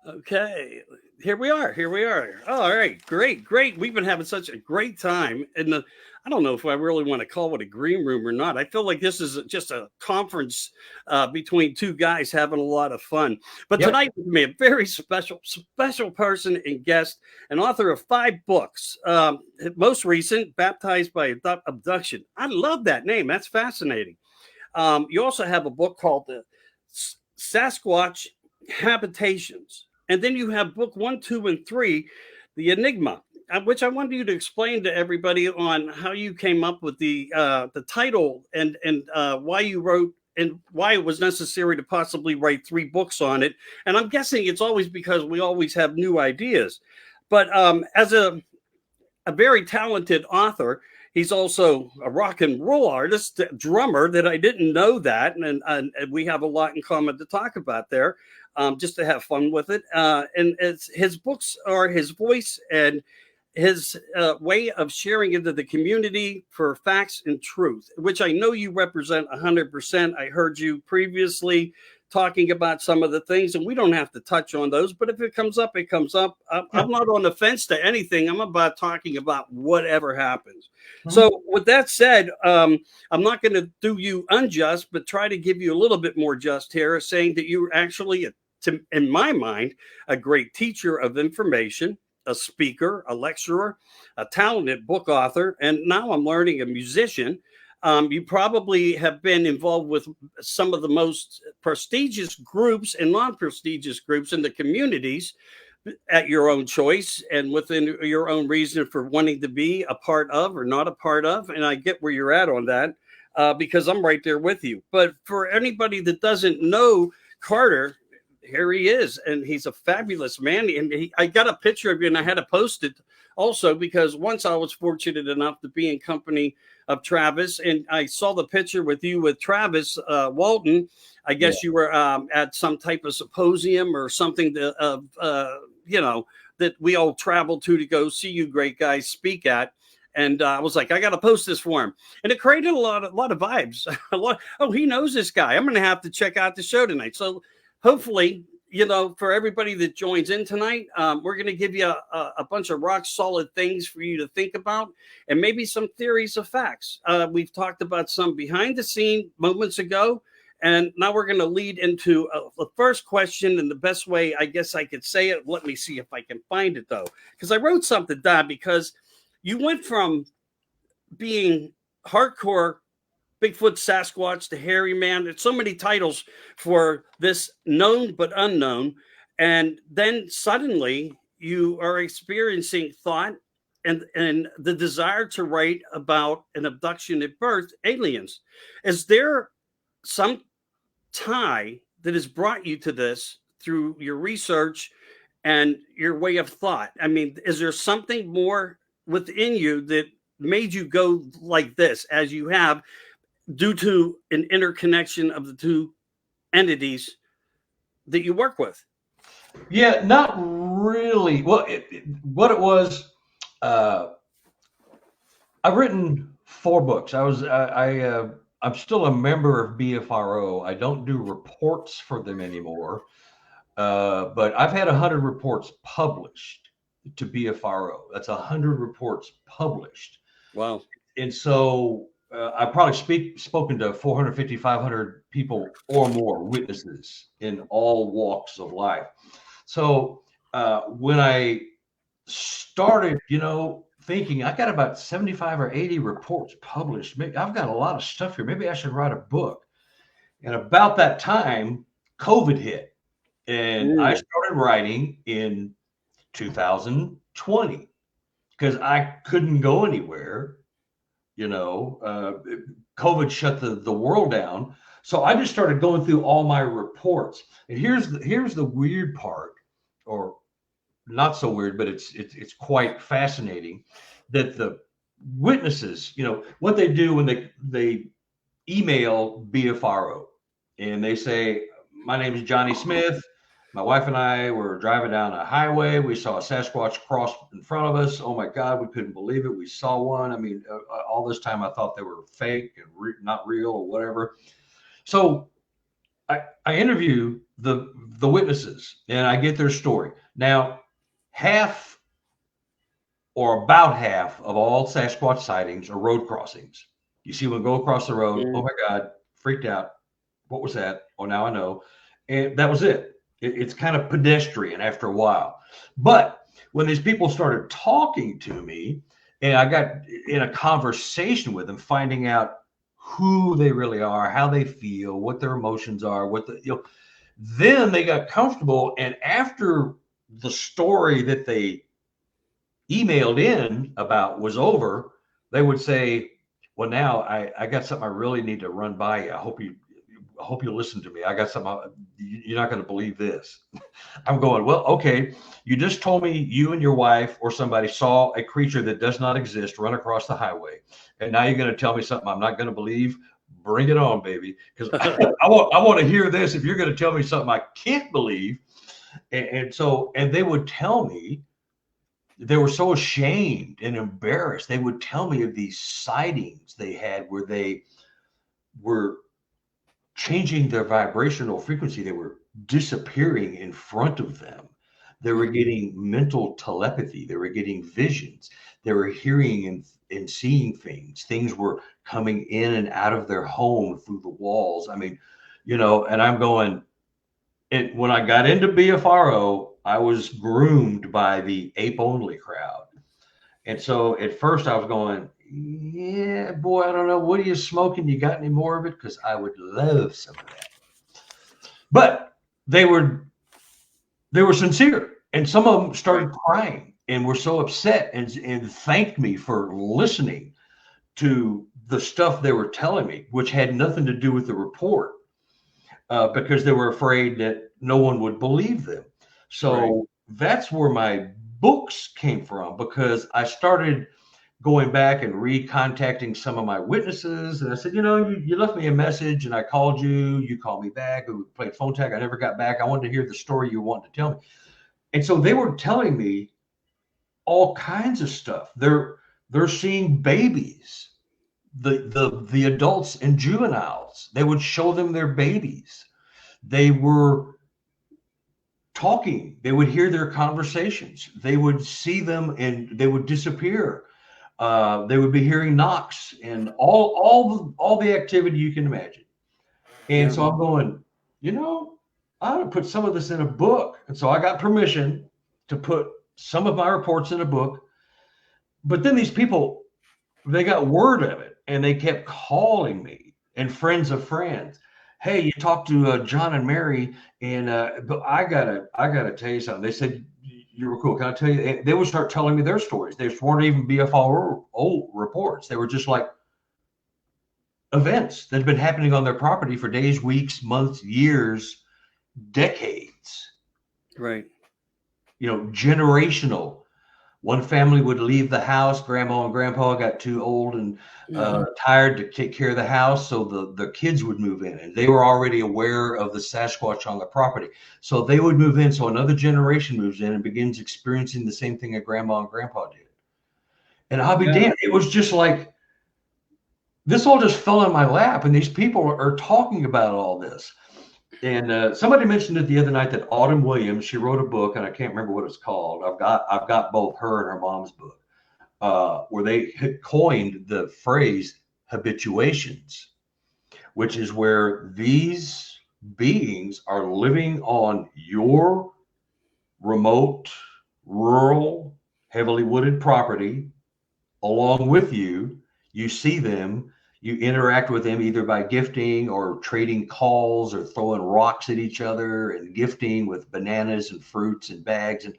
Okay, here we are. Here we are. Oh, all right, great, great. We've been having such a great time, and I don't know if I really want to call it a green room or not. I feel like this is just a conference between two guys having a lot of fun. But Yep. tonight with me, a very special person and guest, an author of 5 books. Most recent, Baptized by Abduction. I love that name. That's fascinating. You also have a book called the Sasquatch Habitations. And then you have book 1, 2, and 3, The Enigma, which I wanted you to explain to everybody on how you came up with the title and why you wrote and why it was necessary to possibly write 3 books on it. And I'm guessing it's always because we always have new ideas. But as a very talented author, he's also a rock and roll artist, drummer that I didn't know that. And we have a lot in common to talk about there, just to have fun with it. And his books are his voice and his way of sharing into the community for facts and truth, which I know you represent 100%. I heard you previously talking about some of the things, and we don't have to touch on those, but if it comes up, it comes up. I'm not on the fence to anything. I'm about talking about whatever happens. So with that said, I'm not going to do you unjust, but try to give you a little bit more just here, saying that you're actually, in my mind, a great teacher of information, a speaker, a lecturer, a talented book author, and now I'm learning a musician. You probably have been involved with some of the most prestigious groups and non-prestigious groups in the communities at your own choice and within your own reason for wanting to be a part of or not a part of. And I get where you're at on that because I'm right there with you. But for anybody that doesn't know Carter, here he is, and he's a fabulous man. And I got a picture of you, and I had to post it also because once I was fortunate enough to be in company of Travis, and I saw the picture with you with Travis Walton. I guess you were at some type of symposium or something that we all traveled to go see you great guys speak at. And I was like, I got to post this for him, and it created a lot of vibes. Oh, he knows this guy. I'm going to have to check out the show tonight. So hopefully, for everybody that joins in tonight, we're going to give you a bunch of rock solid things for you to think about and maybe some theories of facts. We've talked about some behind the scene moments ago, and now we're going to lead into the first question. And the best way, I guess I could say it, let me see if I can find it though, because I wrote something down because you went from being hardcore Bigfoot, Sasquatch, the hairy man. There's so many titles for this known but unknown. And then suddenly you are experiencing thought and the desire to write about an abduction at birth, aliens. Is there some tie that has brought you to this through your research and your way of thought? I mean, is there something more within you that made you go like this as you have, due to an interconnection of the two entities that you work with? Yeah, not really. Well, what it was, I've written 4 books. I'm still a member of BFRO. I don't do reports for them anymore, but I've had 100 reports published to BFRO. That's 100 reports published. Wow. And so I probably spoken to 450, 500 people or more, witnesses in all walks of life. So when I started, thinking I got about 75 or 80 reports published, maybe I've got a lot of stuff here. Maybe I should write a book. And about that time, COVID hit, and I started writing in 2020 because I couldn't go anywhere. COVID shut the world down. So I just started going through all my reports. And here's the weird part, or not so weird, but it's quite fascinating that the witnesses, what they do when they email BFRO and they say, my name is Johnny Smith. My wife and I were driving down a highway. We saw a Sasquatch cross in front of us. Oh my God, we couldn't believe it. We saw one. I mean, all this time I thought they were fake and not real or whatever. So I interview the witnesses and I get their story. Now, half or about half of all Sasquatch sightings are road crossings. You see one go across the road. Oh my God, freaked out. What was that? Oh, now I know. And that was it. It's kind of pedestrian after a while. But when these people started talking to me and I got in a conversation with them, finding out who they really are, how they feel, what their emotions are, then they got comfortable. And after the story that they emailed in about was over, they would say, well, now I got something I really need to run by you. I hope you listen to me. I got something. You're not going to believe this. I'm going, well, okay. You just told me you and your wife or somebody saw a creature that does not exist run across the highway. And now you're going to tell me something I'm not going to believe. Bring it on, baby. Because I want to hear this. If you're going to tell me something I can't believe. And they would tell me, they were so ashamed and embarrassed. They would tell me of these sightings they had where they were changing their vibrational frequency. They were disappearing in front of them. They were getting mental telepathy. They were getting visions. They were hearing and seeing things. Things were coming in and out of their home through the walls. I mean, and I'm going, when I got into BFRO, I was groomed by the ape only crowd. And so at first I was going, yeah, boy, I don't know. What are you smoking? You got any more of it? Because I would love some of that. But they were sincere. And some of them started crying and were so upset and thanked me for listening to the stuff they were telling me, which had nothing to do with the report, because they were afraid that no one would believe them. So that's where my books came from, because I started going back and recontacting some of my witnesses. And I said, you left me a message and I called you, you called me back, we played phone tag. I never got back. I wanted to hear the story you wanted to tell me. And so they were telling me all kinds of stuff. They're seeing babies, the adults and juveniles. They would show them their babies. They were talking. They would hear their conversations. They would see them and they would disappear. They would be hearing knocks and all the activity you can imagine. And so I'm going, I would put some of this in a book. And so I got permission to put some of my reports in a book. But then these people, they got word of it and they kept calling me and friends of friends. Hey, you talked to John and Mary, and but I gotta tell you something. They said you were cool. Can I tell you? And they would start telling me their stories. They weren't even BFRO reports. They were just like events that had been happening on their property for days, weeks, months, years, decades. Right. Generational. One family would leave the house. Grandma and grandpa got too old and tired to take care of the house. So the kids would move in, and they were already aware of the Sasquatch on the property. So they would move in. So another generation moves in and begins experiencing the same thing that grandma and grandpa did. And I'll be damned. It was just like, this all just fell in my lap. And these people are talking about all this. And somebody mentioned it the other night that Autumn Williams, she wrote a book, and I can't remember what it's called. I've got both her and her mom's book, where they had coined the phrase habituations, which is where these beings are living on your remote, rural, heavily wooded property along with you. You see them. You interact with them either by gifting or trading calls or throwing rocks at each other and gifting with bananas and fruits and bags and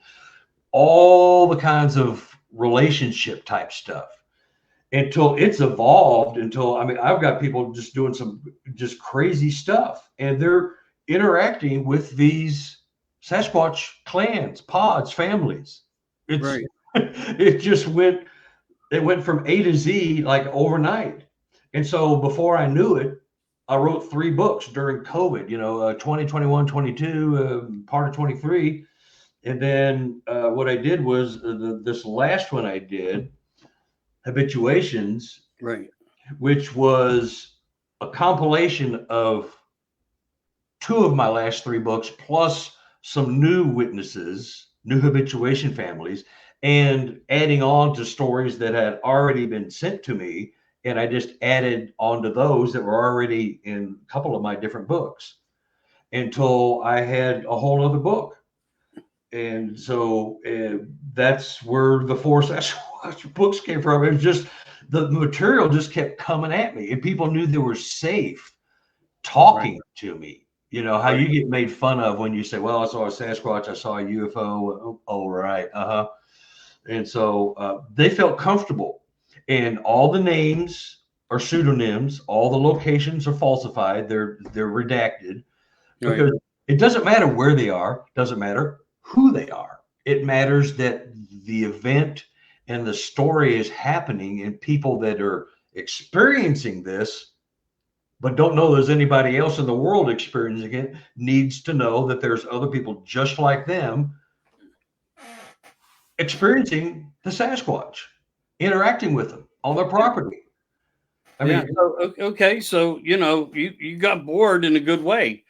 all the kinds of relationship type stuff, until it's evolved I've got people just doing some just crazy stuff, and they're interacting with these Sasquatch clans, pods, families. It went from A to Z like overnight. And so before I knew it, I wrote 3 books during COVID, 2021, 22, part of 23. And then what I did was this last one I did, Habituations, right, which was a compilation of two of my last three books, plus some new witnesses, new habituation families, and adding on to stories that had already been sent to me. And I just added onto those that were already in a couple of my different books until I had a whole other book. And so that's where the four Sasquatch books came from. It was just the material just kept coming at me, and people knew they were safe talking to me. You know how you get made fun of when you say, "Well, I saw a Sasquatch, I saw a UFO." Oh, right, And so they felt comfortable, and all the names are pseudonyms, all the locations are falsified. They're redacted because it doesn't matter where they are, doesn't matter who they are. It matters that the event and the story is happening, and people that are experiencing this but don't know there's anybody else in the world experiencing it needs to know that there's other people just like them experiencing the Sasquatch, interacting with them on their property. I mean, okay, so you got bored in a good way.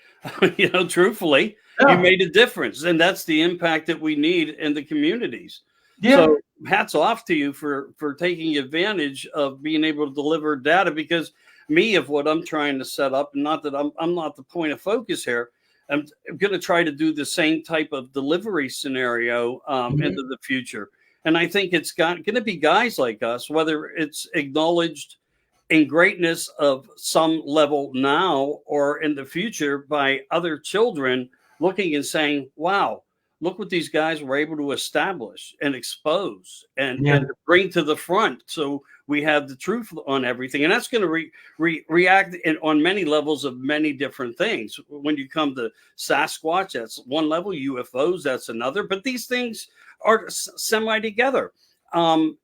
Truthfully, you made a difference, and that's the impact that we need in the communities. So hats off to you for taking advantage of being able to deliver data, because of what I'm trying to set up, and not that I'm not the point of focus here. I'm going to try to do the same type of delivery scenario into the future. And I think it's going to be guys like us, whether it's acknowledged in greatness of some level now or in the future by other children looking and saying, wow, look what these guys were able to establish and expose and bring to the front. So we have the truth on everything. And that's going to react on many levels of many different things. When you come to Sasquatch, that's one level, UFOs, that's another. But these things are semi together. I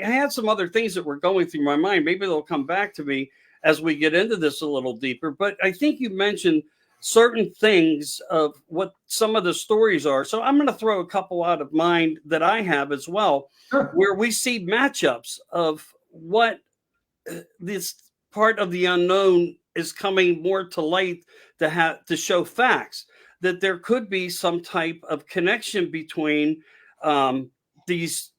had some other things that were going through my mind. Maybe they'll come back to me as we get into this a little deeper. But I think you mentioned certain things of what some of the stories are. So I'm going to throw a couple out of mind that I have as well, where we see matchups of what this part of the unknown is coming more to light to show facts that there could be some type of connection between these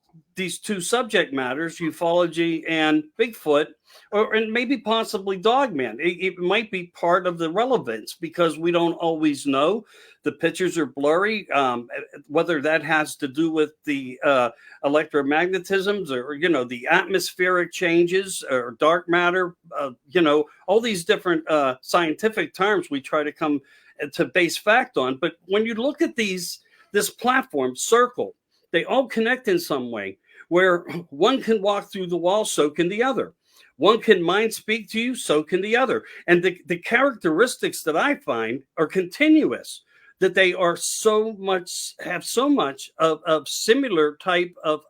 two subject matters, ufology and Bigfoot, and maybe possibly Dogman. It might be part of the relevance because we don't always know. The pictures are blurry, whether that has to do with the electromagnetisms or the atmospheric changes or dark matter, all these different scientific terms we try to come to base fact on. But when you look at this platform, Circle, they all connect in some way, where one can walk through the wall, so can the other. One can mind speak to you, so can the other. And the characteristics that I find are continuous, that they are have so much of similar type of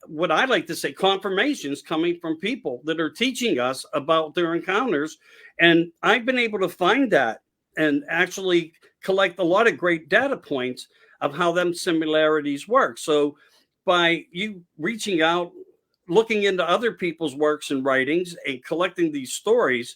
what I like to say, confirmations coming from people that are teaching us about their encounters. And I've been able to find that and actually collect a lot of great data points of how them similarities work. So by you reaching out, looking into other people's works and writings and collecting these stories,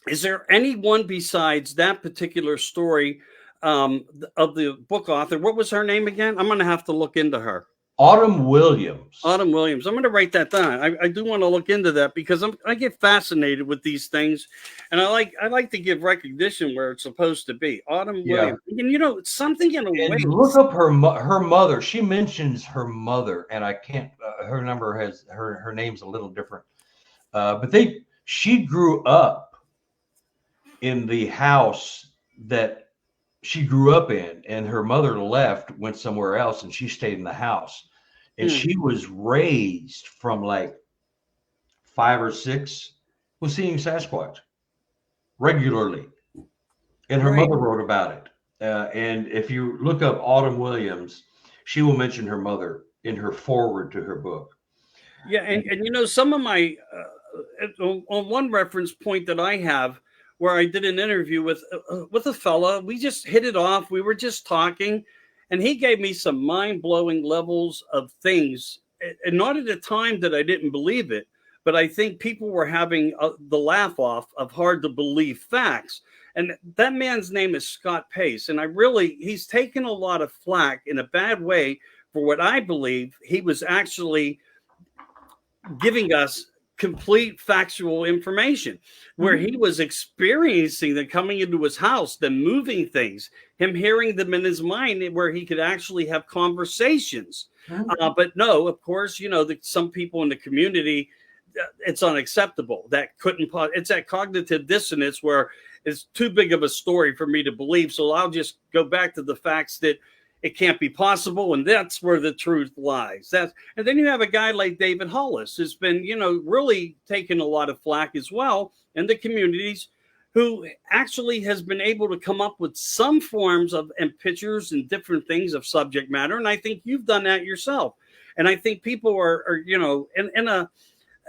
is there anyone besides that particular story of the book author? What was her name again? I'm going to have to look into her. Autumn Williams. Autumn Williams. I'm going to write that down. I do want to look into that because I get fascinated with these things, and I like to give recognition where it's supposed to be. Autumn Williams. And something in a way. Look up her mother. She mentions her mother, and I can't. Her number has her name's a little different, but she grew up in the house that she grew up in, and her mother went somewhere else, and she stayed in the house. And she was raised from like 5 or 6 was seeing Sasquatch regularly. And her mother wrote about it. And if you look up Autumn Williams, she will mention her mother in her foreword to her book. Yeah. And some of my, on one reference point that I have, where I did an interview with a fella, we just hit it off. We were just talking. And he gave me some mind-blowing levels of things, and not at a time that I didn't believe it, but I think people were having the laugh off of hard to believe facts. And that man's name is Scott Pace. And he's taken a lot of flack in a bad way for what I believe he was actually giving us complete factual information, where he was experiencing them coming into his house, them moving things, him hearing them in his mind, where he could actually have conversations. But no, of course, some people in the community, it's unacceptable. It's that cognitive dissonance where it's too big of a story for me to believe. So I'll just go back to the facts that it can't be possible, and that's where the truth lies. And then you have a guy like David Hollis, who's been, really taking a lot of flack as well in the communities, who actually has been able to come up with some forms of and pictures and different things of subject matter. And I think you've done that yourself. And I think people are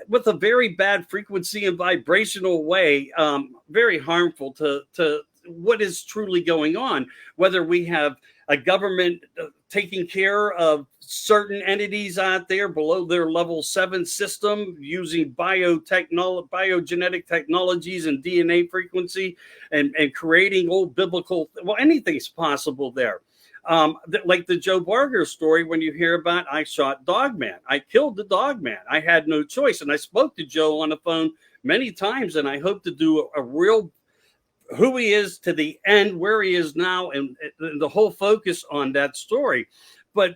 with a very bad frequency and vibrational way, very harmful to what is truly going on, whether we have a government taking care of certain entities out there below their level 7 system using biogenetic technologies and DNA frequency and creating old biblical, anything's possible there. Like the Joe Barger story, when you hear about, I shot Dogman, I killed the Dogman, I had no choice. And I spoke to Joe on the phone many times, and I hope to do a real who he is to the end, where he is now, and the whole focus on that story. But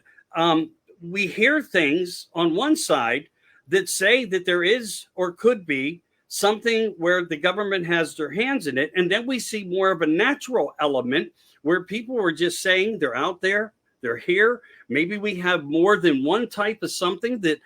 we hear things on one side that say that there is or could be something where the government has their hands in it. And then we see more of a natural element where people are just saying they're out there, they're here. Maybe we have more than one type of something that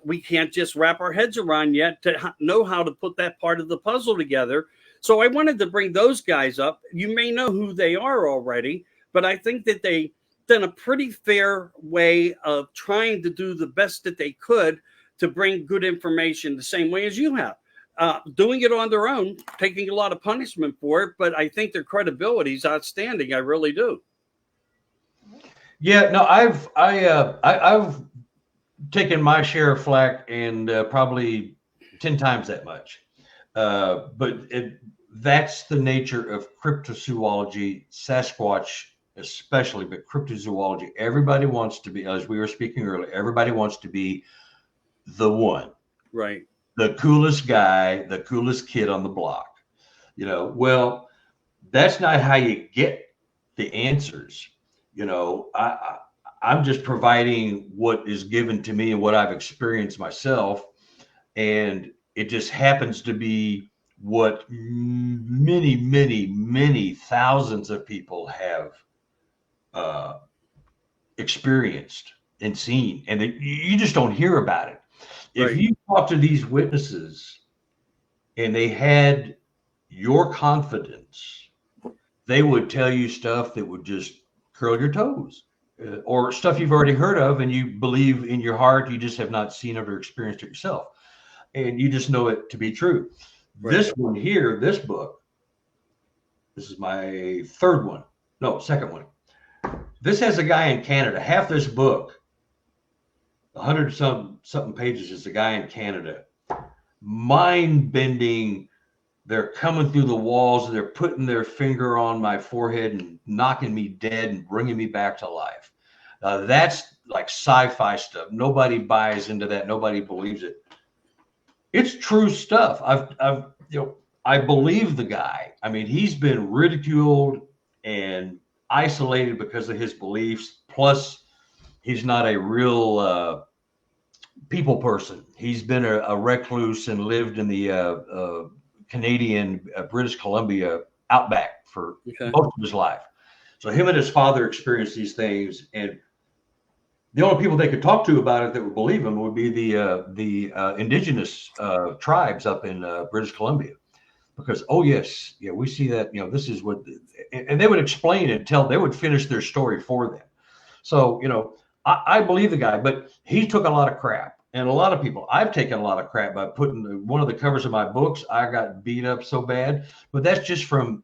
we can't just wrap our heads around yet to know how to put that part of the puzzle together. So I wanted to bring those guys up. You may know who they are already, but I think that they've done a pretty fair way of trying to do the best that they could to bring good information the same way as you have. Doing it on their own, taking a lot of punishment for it, but I think their credibility is outstanding. I really do. Yeah, no, I've taken my share of flack and probably 10 times that much. But that's the nature of cryptozoology, Sasquatch especially, but cryptozoology. Everybody wants to be, as we were speaking earlier, everybody wants to be the one. Right. The coolest guy, the coolest kid on the block. Well, that's not how you get the answers. I'm just providing what is given to me and what I've experienced myself. And it just happens to be what many, many, many thousands of people have experienced and seen. And you just don't hear about it. Right. If you talk to these witnesses and they had your confidence, they would tell you stuff that would just curl your toes, or stuff you've already heard of and you believe in your heart, you just have not seen it or experienced it yourself. And you just know it to be true. Right. This one here, this book, this is my second one. This has a guy in Canada. Half this book, 100 something pages, is a guy in Canada. Mind bending. They're coming through the walls and they're putting their finger on my forehead and knocking me dead and bringing me back to life. That's like sci-fi stuff. Nobody buys into that. Nobody believes it. It's true stuff. I believe the guy. I mean, he's been ridiculed and isolated because of his beliefs. Plus, he's not a real people person. He's been a recluse and lived in the Canadian, British Columbia outback for most of his life. So him and his father experienced these things, and the only people they could talk to about it that would believe him would be the indigenous tribes up in British Columbia, because we see that, this is what, and they would explain and they would finish their story for them. So I believe the guy, but he took a lot of crap, and a lot of people. I've taken a lot of crap by putting one of the covers of my books. I got beat up so bad, but that's just from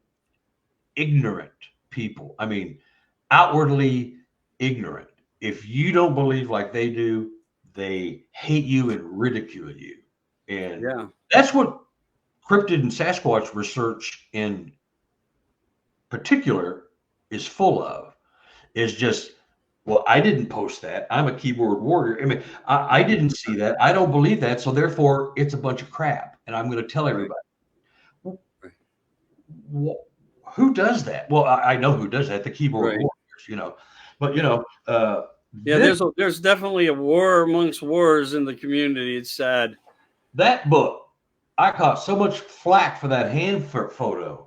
ignorant people. I mean, outwardly ignorant. If you don't believe like they do, they hate you and ridicule you. And Yeah. that's what cryptid and Sasquatch research in particular is full of, is just, well, I didn't post that. I'm a keyboard warrior. I mean, I didn't see that. I don't believe that. So therefore, it's a bunch of crap. And I'm going to tell everybody. Right. Who does that? Well, I know who does that. The keyboard Right. warriors, you know. But, Yeah, there's definitely a war amongst wars in the community. It's sad. that book, I caught so much flack for that hand photo,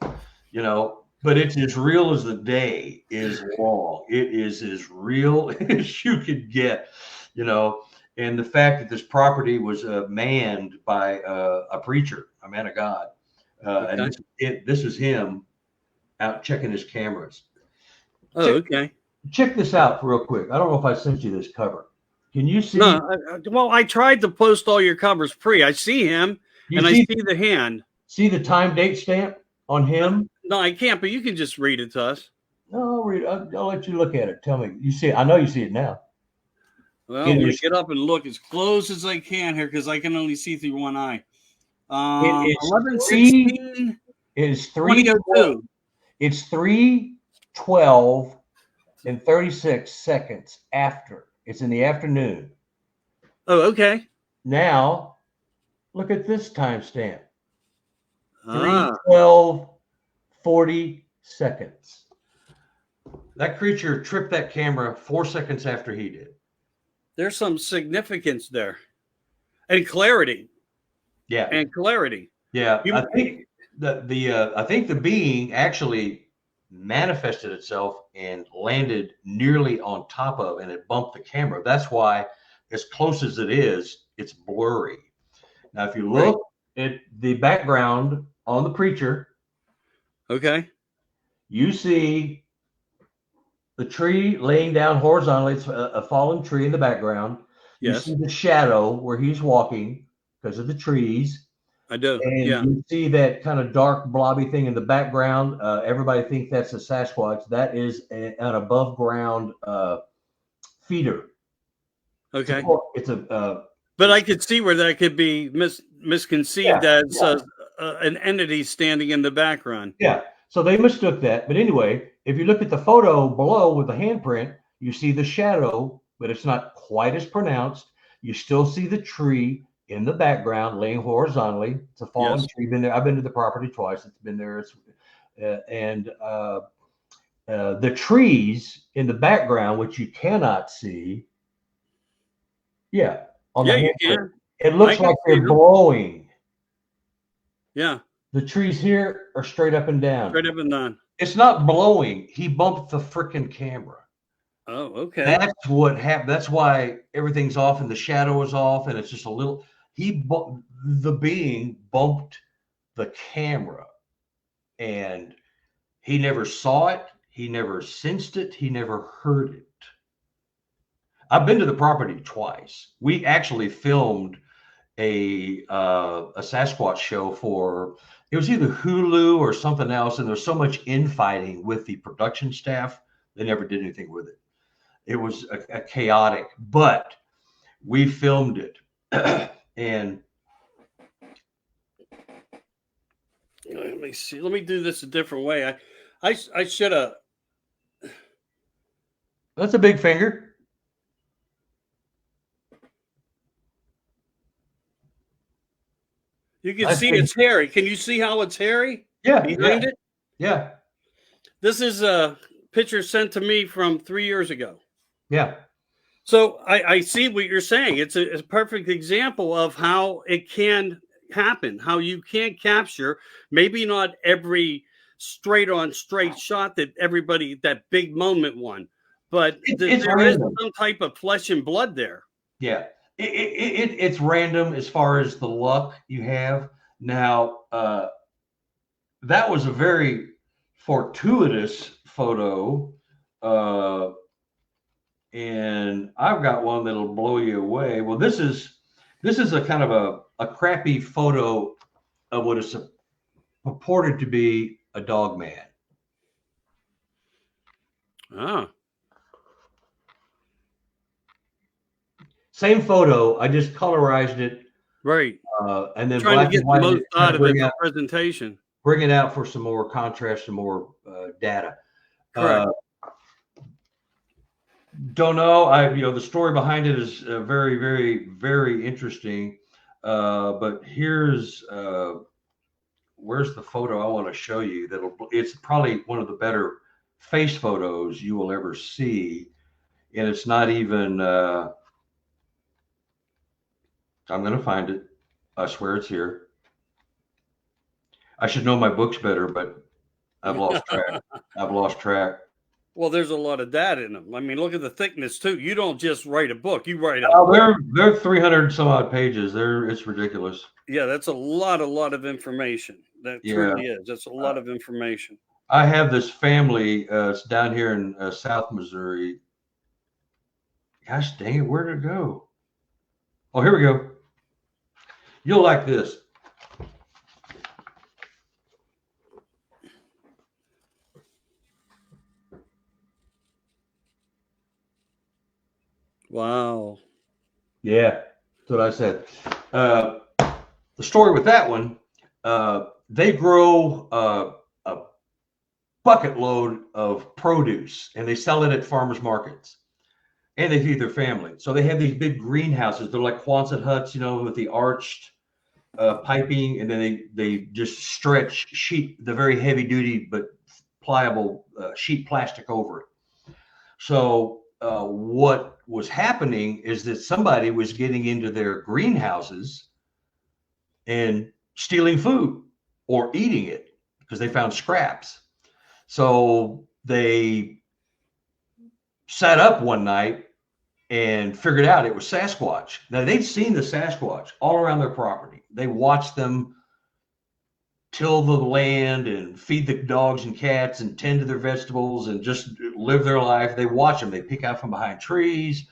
but it's as real as the day is long. It is as real as you could get, and the fact that this property was manned by a preacher, a man of God, and this is him out checking his cameras. Oh, okay. Check this out real quick. I don't know if I sent you this cover. Can you see? No, well, I tried to post all your covers pre. I see him, and I see the hand. See the time date stamp on him? No, I can't, but you can just read it to us. No, I'll read it. I'll let you look at it. Tell me. You see it. I know you see it now. Well, let me get up and look as close as I can here because I can only see through one eye. 11:16 is 3:02. It's 3:12 and 36 seconds after. It's in the afternoon. Oh, okay. Now, look at this timestamp. 3:12:40 seconds. That creature tripped that camera 4 seconds after he did. There's some significance there, and clarity. Yeah, and clarity. Yeah, I think I think the being actually manifested itself and landed nearly on top of, and it bumped the camera. That's why, as close as it is, it's blurry. Now, if you look at the background on the preacher, okay, you see the tree laying down horizontally. It's a fallen tree in the background. Yes. You see the shadow where he's walking because of the trees. I do. And you see that kind of dark blobby thing in the background. Everybody thinks that's a Sasquatch. That is an above ground feeder. Okay. It's a but I could see where that could be misconceived as an entity standing in the background. Yeah. So they mistook that. But anyway, if you look at the photo below with the handprint, you see the shadow, but it's not quite as pronounced. You still see the tree in the background, laying horizontally. It's a fallen tree. Been there. I've been to the property twice. It's been there. The trees in the background, which you cannot see. Yeah, on the handprint, it looks like they're blowing. Yeah. The trees here are straight up and down. Straight up and down. It's not blowing. He bumped the freaking camera. Oh, okay. That's what happened. That's why everything's off and the shadow is off, and it's just a little. The being bumped the camera, and he never saw it. He never sensed it. He never heard it. I've been to the property twice. We actually filmed a Sasquatch show for, it was either Hulu or something else, and there's so much infighting with the production staff, they never did anything with it. It was a chaotic, but we filmed it. And let me see. Let me do this a different way. I should have. That's a big finger. You can see it's hairy. Can you see how it's hairy? Yeah. Behind it? Yeah. This is a picture sent to me from 3 years ago. Yeah. So I see what you're saying. It's a perfect example of how it can happen, how you can't capture, maybe not every straight shot that everybody, that big moment one, but there is some type of flesh and blood there. Yeah. It's random as far as the luck you have. Now, that was a very fortuitous photo. And I've got one that'll blow you away. Well, this is a kind of a crappy photo of what is purported to be a dog man. Ah. Same photo. I just colorized it Right. And then Trying to black get and the white, most kind out of of it for presentation. bring it out for some more contrast, some more data. Correct. Don't know. The story behind it is very, very, very interesting. But where's the photo I want to show you? It's probably one of the better face photos you will ever see. And it's not even, I'm going to find it. I swear it's here. I should know my books better, but I've lost track. I've lost track. Well, there's a lot of data in them. I mean, look at the thickness too. You don't just write a book; you write a. They're 300 some odd pages. It's ridiculous. Yeah, that's a lot of information. That truly is. That's a lot of information. I have this family. It's down here in South Missouri. Gosh dang it, where did it go? Oh, here we go. You'll like this. Wow. Yeah, that's what I said. The story with that one, they grow a bucket load of produce and they sell it at farmers markets and they feed their family. So they have these big greenhouses. They're like Quonset huts, with the arched piping, and then they just stretch the very heavy duty but pliable sheet plastic over it. So what was happening is that somebody was getting into their greenhouses and stealing food or eating it because they found scraps. So they sat up one night and figured out it was Sasquatch. Now, they'd seen the Sasquatch all around their property. They watched them till the land and feed the dogs and cats and tend to their vegetables and just live their life. They watch them. They peek out from behind trees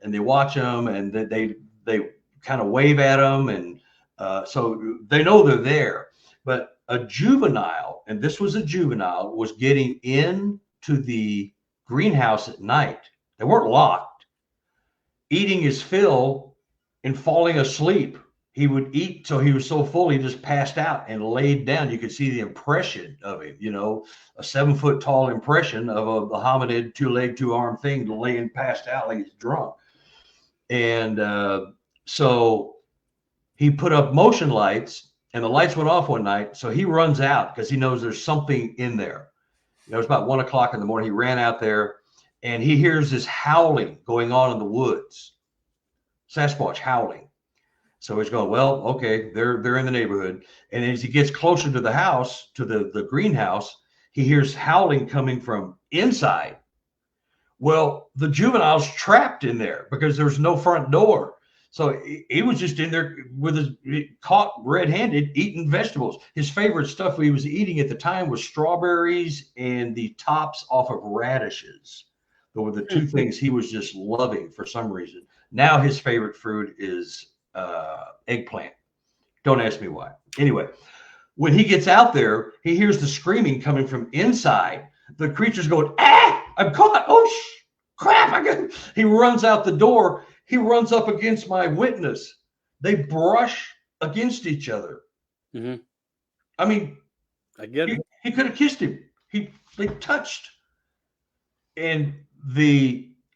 and they watch them, and they kind of wave at them. And so they know they're there. But a juvenile, and this was a juvenile, was getting into the greenhouse at night. They weren't locked, eating his fill and falling asleep. He would eat till he was so full he just passed out and laid down. You could see the impression of him, a 7-foot tall impression of a hominid, 2-leg, 2-arm thing laying passed out like he's drunk. And so he put up motion lights, and the lights went off one night. So he runs out because he knows there's something in there. It was about 1 o'clock in the morning. He ran out there and he hears this howling going on in the woods. Sasquatch howling. So he's going, well, okay, they're in the neighborhood. And as he gets closer to the house, to the greenhouse, he hears howling coming from inside. Well, the juvenile's trapped in there because there's no front door. So he was just in there caught red-handed eating vegetables. His favorite stuff he was eating at the time was strawberries and the tops off of radishes. Those were the two things he was just loving for some reason. Now his favorite fruit is eggplant. Don't ask me why. Anyway, when he gets out there, he hears the screaming coming from inside. The creature's going, I'm caught. Oh, crap. He runs out the door. He runs up against my witness. They brush against each other. Mm-hmm. I mean, I get it. He could have kissed him. They touched. And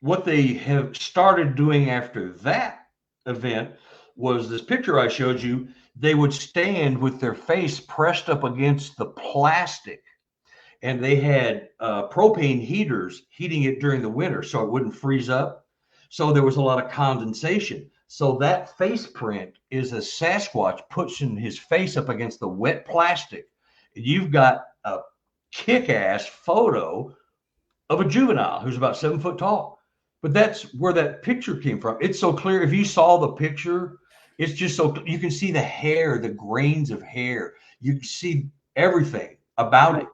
what they have started doing after that event was this picture I showed you. They would stand with their face pressed up against the plastic, and they had propane heaters heating it during the winter so it wouldn't freeze up. So there was a lot of condensation. So that face print is a Sasquatch pushing his face up against the wet plastic. You've got a kick-ass photo of a juvenile who's about 7 foot tall. But that's where that picture came from. It's so clear. If you saw the picture, it's just so you can see the hair, the grains of hair. You can see everything about it.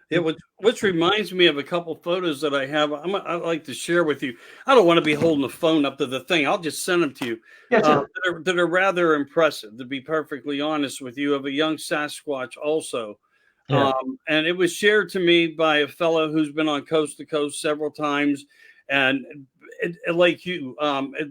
Yeah, which reminds me of a couple photos that I have. I'd like to share with you. I don't want to be holding the phone up to the thing. I'll just send them to you. Yes, sir. That are rather impressive, to be perfectly honest with you, of a young Sasquatch also. Yeah. And it was shared to me by a fellow who's been on Coast to Coast several times, and like you,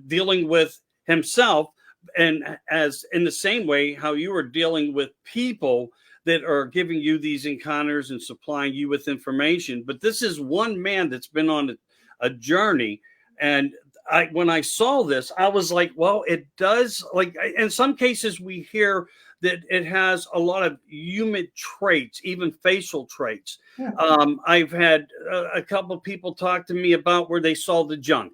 dealing with himself, And as in the same way, how you are dealing with people that are giving you these encounters and supplying you with information. But this is one man that's been on a journey. And when I saw this, I was like, well, it does. Like in some cases, we hear that it has a lot of human traits, even facial traits. Yeah. I've had a couple of people talk to me about where they saw the junk,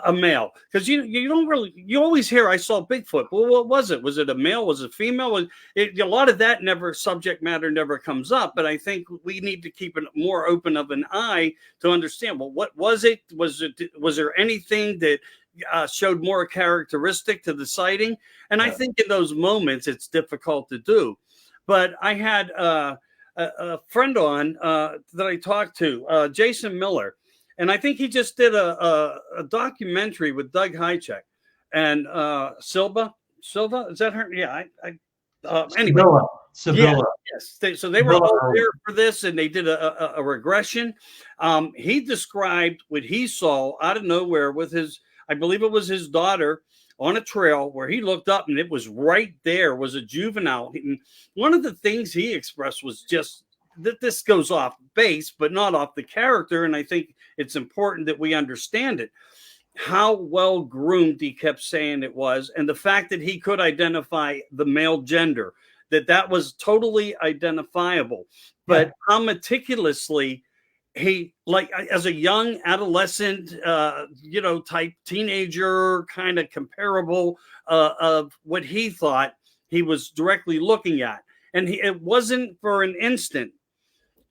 a male, because you don't really, you always hear I saw Bigfoot. Well, what was it? Was it a male? Was it female? A lot of that subject matter never comes up. But I think we need to keep it more open of an eye to understand. Well, what was it? Was there anything that showed more characteristic to the sighting? And I think in those moments it's difficult to do. But I had a friend on that I talked to, Jason Miller. And I think he just did a documentary with Doug Hychek and Silva, is that her? Yeah. Anyway. Sevilla. Yeah, yes. So they were all there for this, and they did a regression. He described what he saw out of nowhere with I believe it was his daughter on a trail where he looked up and it was right there, was a juvenile. And one of the things he expressed was just that this goes off base, but not off the character. And I think it's important that we understand it. How well groomed he kept saying it was, and the fact that he could identify the male gender, that was totally identifiable. But how meticulously he, like as a young adolescent, type teenager, kind of comparable of what he thought he was directly looking at. And it wasn't for an instant.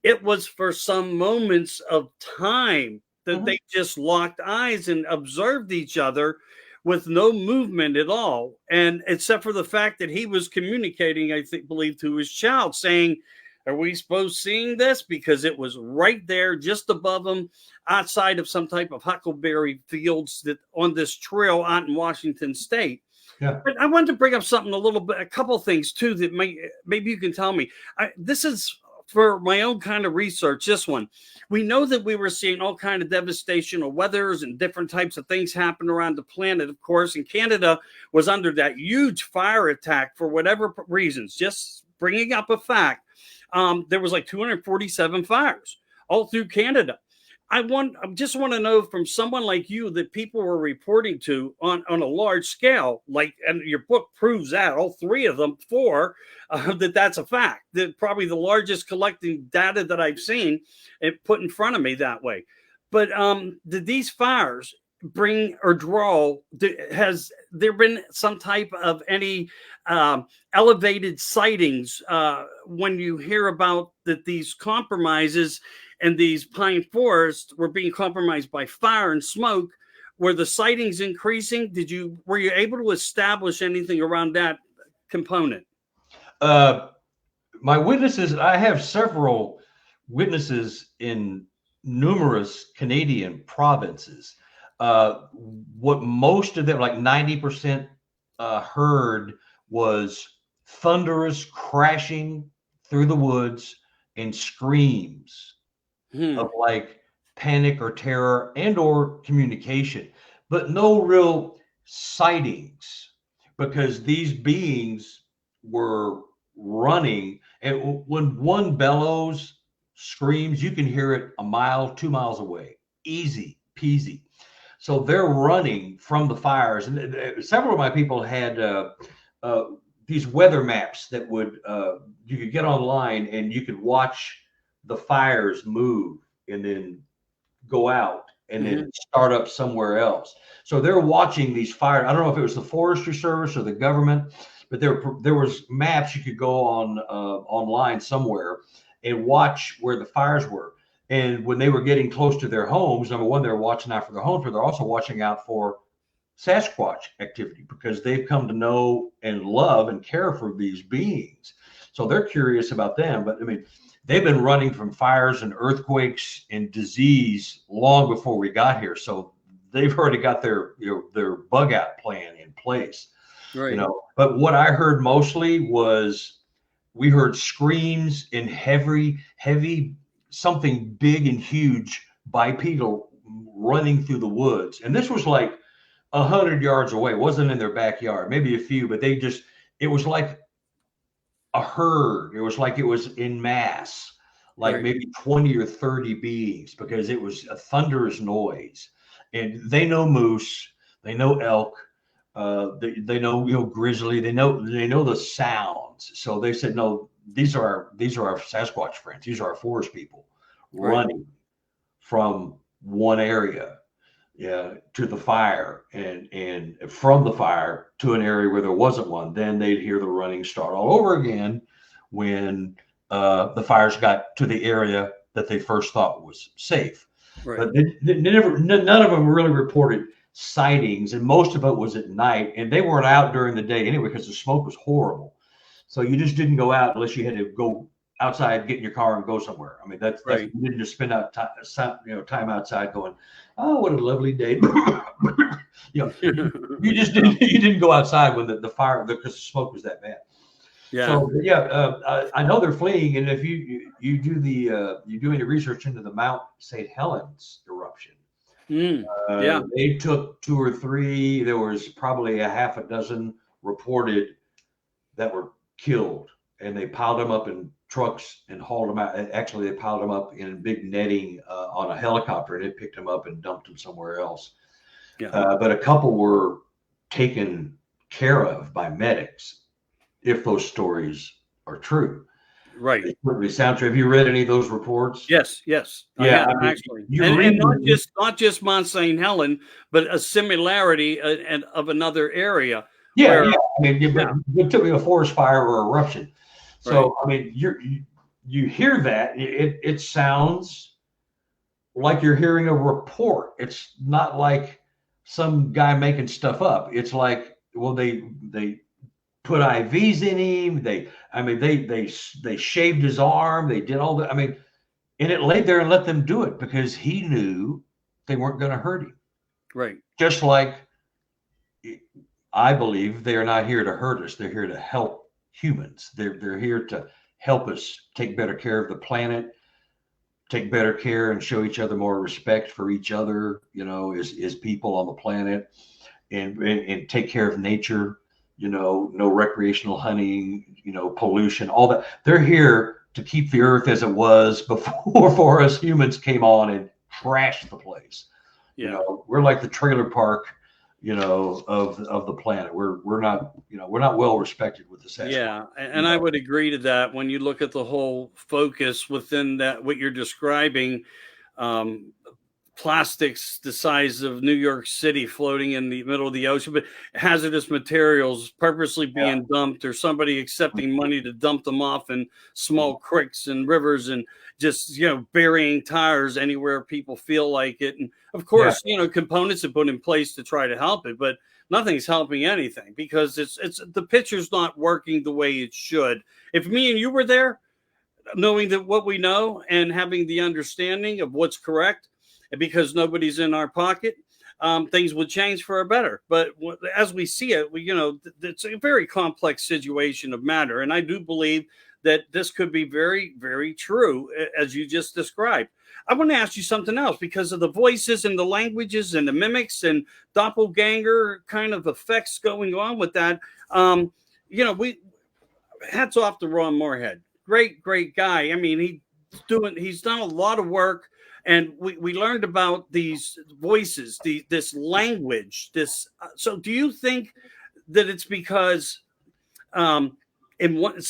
It was for some moments of time that they just locked eyes and observed each other with no movement at all. And except for the fact that he was communicating, I believe, to his child, saying, are we supposed to seeing this? Because it was right there, just above him, outside of some type of huckleberry fields that on this trail out in Washington State. Yeah. But I wanted to bring up something a couple of things too that maybe you can tell me. This is for my own kind of research. This one, we know that we were seeing all kind of devastation of weathers and different types of things happen around the planet, of course. And Canada was under that huge fire attack for whatever reasons. Just bringing up a fact. There was like 247 fires all through Canada. I just want to know from someone like you that people were reporting to on a large scale, and your book proves that, all three of them, that's a fact. That probably the largest collecting data that I've seen and put in front of me that way. But did these fires bring or draw, has there been some type of any elevated sightings when you hear about that these compromises and these pine forests were being compromised by fire and smoke? Were the sightings increasing? Were you able to establish anything around that component? My witnesses, I have several witnesses in numerous Canadian provinces. What most of them, like 90%, heard was thunderous crashing through the woods and screams of like panic or terror and or communication, but no real sightings, because these beings were running. And when one bellows, screams, you can hear it a mile, 2 miles away, easy peasy. So they're running from the fires. And several of my people had these weather maps that you could get online and you could watch the fires move and then go out and then start up somewhere else. So they're watching these fires. I don't know if it was the Forestry Service or the government, but there was maps you could go on online somewhere and watch where the fires were. And when they were getting close to their homes, number one, they're watching out for their homes, but they're also watching out for Sasquatch activity, because they've come to know and love and care for these beings. So they're curious about them. But I mean, they've been running from fires and earthquakes and disease long before we got here. So they've already got their bug out plan in place. Right. But what I heard mostly was we heard screams in heavy, something big and huge bipedal running through the woods. And this was like 100 yards away. It wasn't in their backyard, maybe a few, but it was like a herd. It was like it was in mass, like Right. maybe 20 or 30 beings, because it was a thunderous noise. And they know moose, they know elk, they know, grizzly, they know the sounds. So they said, no, these are our Sasquatch friends. These are our forest people Right. running from one area, yeah, to the fire, and from the fire to an area where there wasn't one. Then they'd hear the running start all over again when the fires got to the area that they first thought was safe. Right. But none of them really reported sightings, and most of it was at night, and they weren't out during the day anyway because the smoke was horrible. So you just didn't go out unless you had to go outside, get in your car, and go somewhere. I mean, that's Right. you didn't just spend out time outside going, oh, what a lovely day. You just didn't go outside when the fire, because the smoke was that bad. Yeah. So yeah, I know they're fleeing, and if you do any research into the Mount St. Helens eruption, Yeah. they took 2 or 3. There was probably a half a dozen reported that were killed, and they piled them up in trucks and hauled them out. Actually, they piled them up in big netting on a helicopter, and it picked them up and dumped them somewhere else. Yeah. But a couple were taken care of by medics, if those stories are true. Right. They certainly sound true. Have you read any of those reports? Yes. Yes. Yeah, I have, I mean, actually, you and read not just Mount St. Helen, but a similarity and of another area. Yeah, where, yeah. I mean, but it took me a forest fire or eruption. So right. I mean, you hear that, it sounds like you're hearing a report. It's not like some guy making stuff up. It's like, well, they put IVs in him. They shaved his arm. They did all that. I mean, and it laid there and let them do it because he knew they weren't going to hurt him. Right. Just like I believe they are not here to hurt us. They're here to help humans. They're here to help us take better care of the planet, take better care and show each other more respect for each other, as people on the planet, and take care of nature, no recreational hunting, pollution, all that. They're here to keep the earth as it was before us humans came on and trashed the place. Yeah. We're like the trailer park, of the planet. We're not well respected with the Sasquatch. Yeah, and I would agree to that. When you look at the whole focus within that, what you're describing, um, plastics the size of New York City floating in the middle of the ocean, but hazardous materials purposely being dumped, or somebody accepting money to dump them off in small creeks and rivers, and just burying tires anywhere people feel like it. And of course, components are put in place to try to help it, but nothing's helping anything because it's the picture's not working the way it should. If me and you were there, knowing that what we know and having the understanding of what's correct, and because nobody's in our pocket, things would change for a better. But as we see it, it's a very complex situation of matter. And I do believe that this could be very, very true, as you just described. I want to ask you something else because of the voices and the languages and the mimics and doppelganger kind of effects going on with that. We hats off to Ron Moorhead. Great guy. I mean, he's done a lot of work. And we learned about these voices, this language, so do you think that it's because in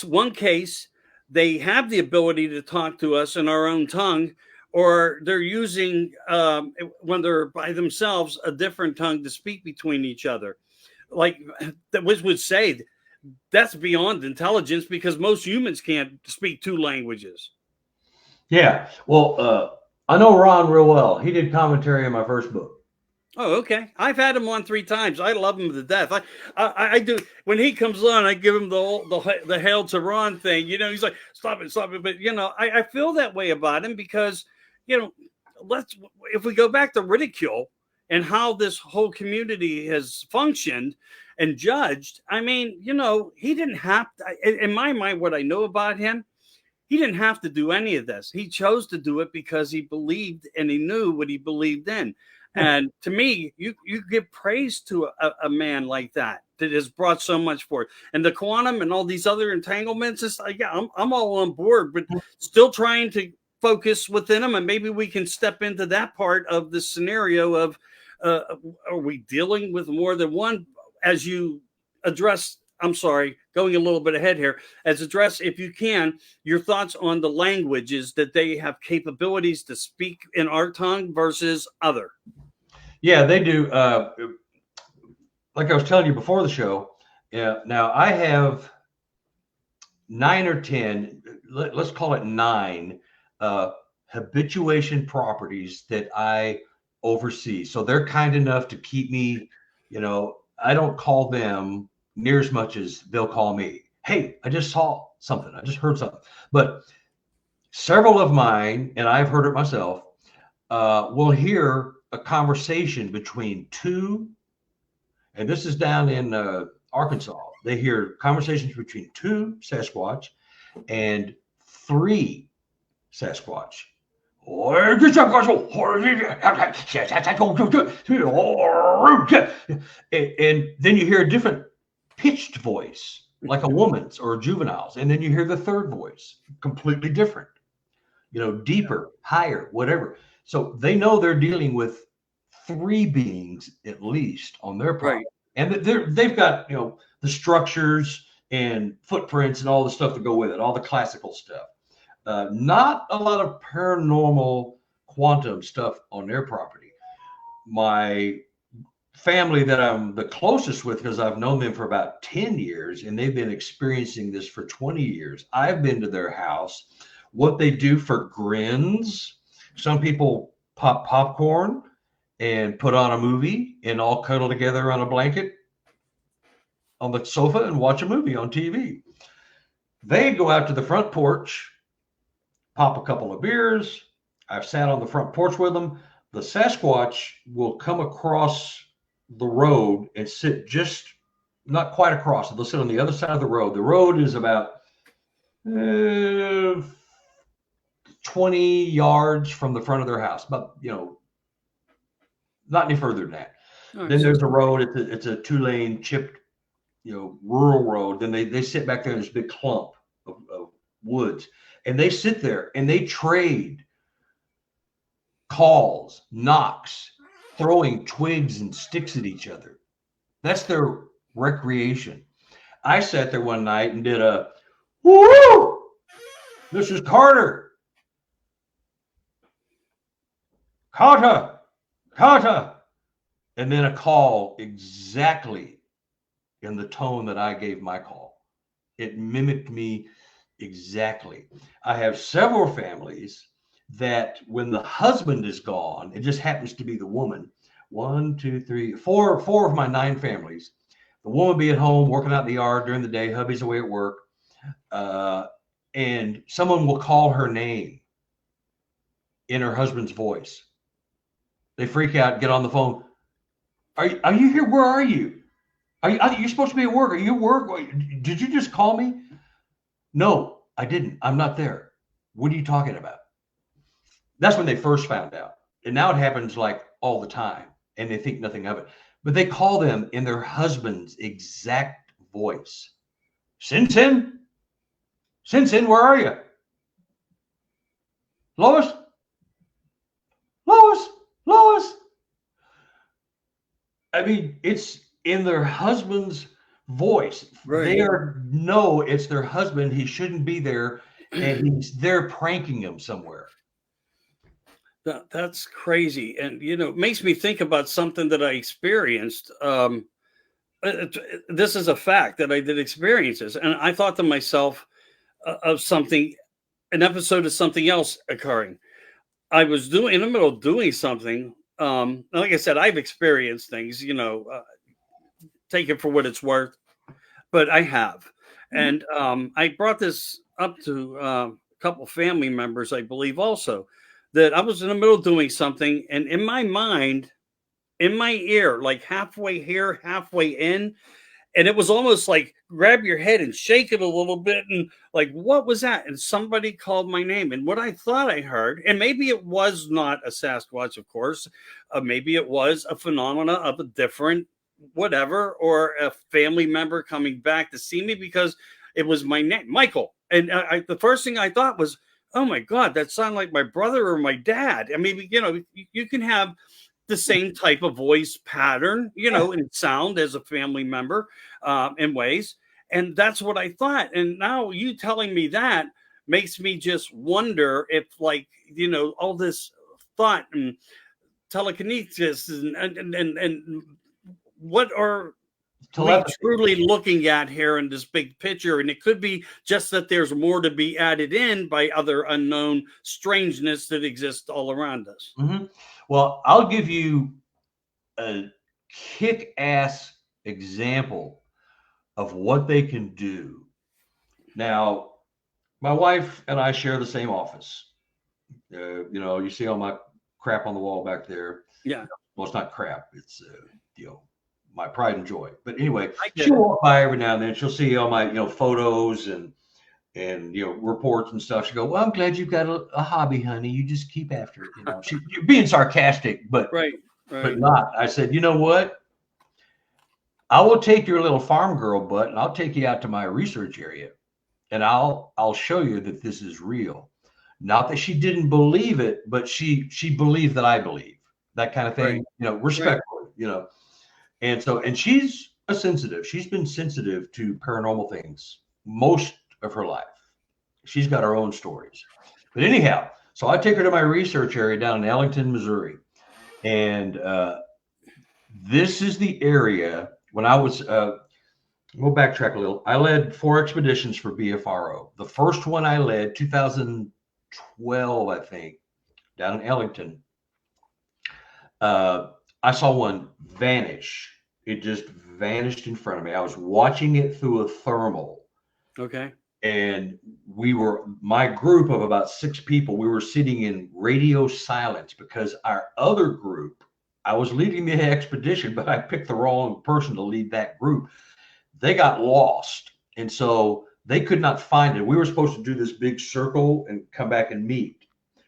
one case, they have the ability to talk to us in our own tongue, or they're using, when they're by themselves, a different tongue to speak between each other? Like that would say that's beyond intelligence because most humans can't speak 2 languages. Yeah. Well, I know Ron real well. He did commentary on my first book. Oh, okay. I've had him on 3 times. I love him to death. I do. When he comes on, I give him the hail to Ron thing. He's like, stop it. But I feel that way about him because if we go back to ridicule and how this whole community has functioned and judged. I mean, he didn't have to. In my mind, what I know about him, he didn't have to do any of this. He chose to do it because he believed and he knew what he believed in. And to me, you give praise to a man like that has brought so much forth. And the quantum and all these other entanglements, it's like, yeah, I'm all on board, but still trying to focus within them. And maybe we can step into that part of the scenario of, are we dealing with more than one? As you address, I'm sorry, going a little bit ahead here, as address, if you can, your thoughts on the languages that they have capabilities to speak in our tongue versus other. Yeah, they do. Like I was telling you before the show, now I have 9 or 10, let's call it 9 habituation properties that I oversee. So they're kind enough to keep me, I don't call them near as much as they'll call me. Hey, I just saw something. I just heard something. But several of mine, and I've heard it myself, will hear a conversation between 2, and this is down in Arkansas. They hear conversations between 2 Sasquatch and 3 Sasquatch. And then you hear a different pitched voice, like a woman's or a juvenile's. And then you hear the third voice, completely different, deeper, higher, whatever. So they know they're dealing with 3 beings at least on their property. Right. And they've got, the structures and footprints and all the stuff to go with it, all the classical stuff. Not a lot of paranormal quantum stuff on their property. My family that I'm the closest with, because I've known them for about 10 years and they've been experiencing this for 20 years. I've been to their house. What they do for grins, some people pop popcorn and put on a movie and all cuddle together on a blanket on the sofa and watch a movie on TV. They go out to the front porch, pop a couple of beers. I've sat on the front porch with them. The Sasquatch will come across the road and sit just not quite across. They'll sit on the other side of the road. The road is about 20 yards from the front of their house, but not any further than that. Nice. Then there's a road. It's a 2-lane chipped, rural road. Then they sit back there in this big clump of woods, and they sit there and they trade calls, knocks, throwing twigs and sticks at each other. That's their recreation. I sat there one night and did a, woo! This is Carter. Carter. And then a call exactly in the tone that I gave my call. It mimicked me exactly. I have several families that when the husband is gone, it just happens to be the woman. 1, 2, 3, 4 of my 9 families. The woman be at home working out in the yard during the day. Hubby's away at work. And someone will call her name in her husband's voice. They freak out, get on the phone. Are you here? Where are you? You're supposed to be at work. Are you at work? Did you just call me? No, I didn't. I'm not there. What are you talking about? That's when they first found out. And now it happens like all the time and they think nothing of it. But they call them in their husband's exact voice. Sinsin, where are you? Lois. I mean, it's in their husband's voice. Right. They know it's their husband. He shouldn't be there. And they're pranking him somewhere. That's crazy. And, it makes me think about something that I experienced. This is a fact that I did experience this. And I thought to myself of something, an episode of something else occurring. I was in the middle of doing something. Like I said, I've experienced things, take it for what it's worth, but I have. And I brought this up to a couple family members, I believe also, that I was in the middle of doing something, and in my mind, in my ear, like halfway here, halfway in, and it was almost like grab your head and shake it a little bit, and like, what was that? And somebody called my name, and what I thought I heard, and maybe it was not a Sasquatch, of course, maybe it was a phenomena of a different whatever, or a family member coming back to see me, because it was my name, Michael. And the first thing I thought was, oh my God, that sounded like my brother or my dad. I mean, you can have the same type of voice pattern, and sound as a family member, in ways. And that's what I thought. And now you telling me that makes me just wonder if, like, all this thought and telekinesis and what are we truly looking at here in this big picture. And it could be just that there's more to be added in by other unknown strangeness that exists all around us. Mm-hmm. Well, I'll give you a kick-ass example of what they can do. Now, my wife and I share the same office. You see all my crap on the wall back there. Yeah. Well, it's not crap. It's, my pride and joy. But anyway, she'll walk by every now and then. She'll see all my, photos and reports and stuff. She go, well, I'm glad you've got a hobby, honey. You just keep after it. You're being sarcastic, but but not. I said, you know what? I will take your little farm girl butt and I'll take you out to my research area, and I'll show you that this is real. Not that she didn't believe it, but she believed that I believe, that kind of thing. Respectfully. And she's a sensitive. She's been sensitive to paranormal things most of her life. She's got her own stories. But anyhow, so I take her to my research area down in Ellington, Missouri. And this is the area when I was, we'll backtrack a little. I led 4 expeditions for BFRO. The first one I led, 2012, I think, down in Ellington. I saw one vanish. It just vanished in front of me. I was watching it through a thermal. Okay. And my group of about 6 people, we were sitting in radio silence because our other group, I was leading the expedition, but I picked the wrong person to lead that group. They got lost. And so they could not find it. We were supposed to do this big circle and come back and meet.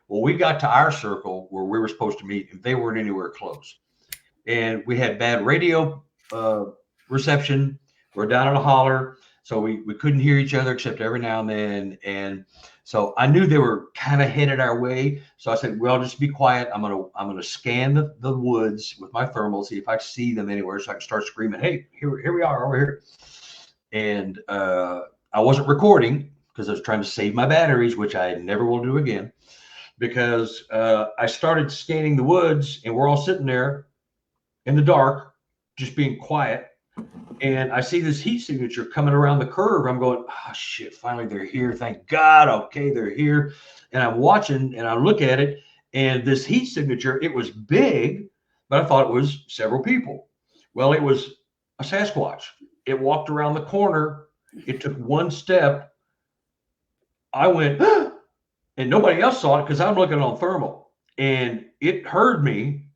Well, we got to our circle where we were supposed to meet, and they weren't anywhere close. And we had bad radio reception. We're down in a holler, so we couldn't hear each other except every now and then. And so I knew they were kind of headed our way. So I said, well, just be quiet. I'm gonna scan the woods with my thermal, see if I see them anywhere, so I can start screaming, hey, here we are over here. And I wasn't recording because I was trying to save my batteries, which I never will do again. Because I started scanning the woods, and we're all sitting there in the dark, just being quiet. And I see this heat signature coming around the curve. I'm going, oh, shit, finally they're here. Thank God. Okay, they're here. And I'm watching, and I look at it, and this heat signature, it was big, but I thought it was several people. Well, it was a Sasquatch. It walked around the corner. It took one step. I went, ah! And nobody else saw it because I'm looking on thermal. And it heard me,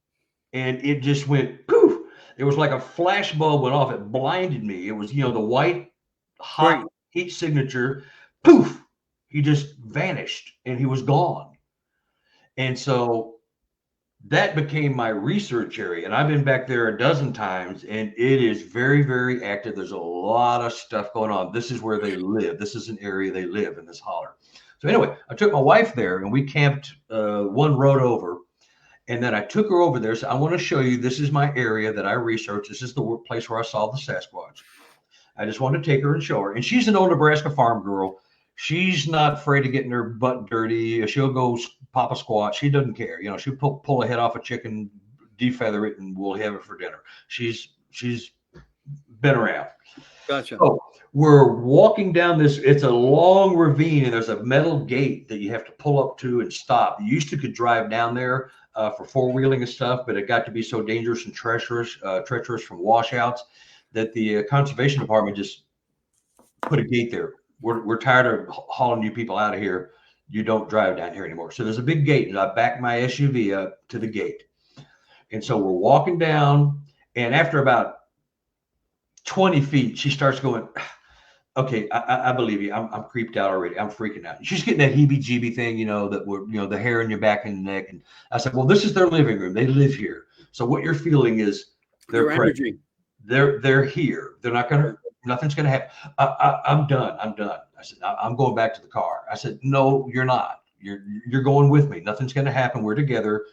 and it just went poof. It was like a flash bulb went off. It blinded me. It was, the white hot heat signature. Poof. He just vanished, and he was gone. And so that became my research area. And I've been back there a dozen times, and it is very, very active. There's a lot of stuff going on. This is where they live. This is an area they live in, this holler. So anyway, I took my wife there, and we camped one road over. And then I took her over there. So I want to show you, this is my area that I researched. This is the place where I saw the Sasquatch. I just wanted to take her and show her. And she's an old Nebraska farm girl. She's not afraid of getting her butt dirty. She'll go pop a squat. She doesn't care. She'll pull a head off a chicken, defeather it, and we'll have it for dinner. She's been around. Gotcha. So we're walking down this. It's a long ravine, and there's a metal gate that you have to pull up to and stop. You used to could drive down there for four-wheeling and stuff, but it got to be so dangerous and treacherous from washouts that the conservation department just put a gate there. We're tired of hauling you people out of here. You don't drive down here anymore. So there's a big gate, and I back my SUV up to the gate. And so we're walking down, and after about 20 feet, she starts going, okay, I believe you. I'm creeped out already. I'm freaking out. She's getting that heebie-jeebie thing, that would, the hair in your back and neck. And I said, well, this is their living room. They live here. So what you're feeling is they're Your energy. they're here. They're not gonna. Nothing's gonna happen. I'm done. I'm done. I said, I'm going back to the car. I said, no, you're not. You're going with me. Nothing's gonna happen. We're together.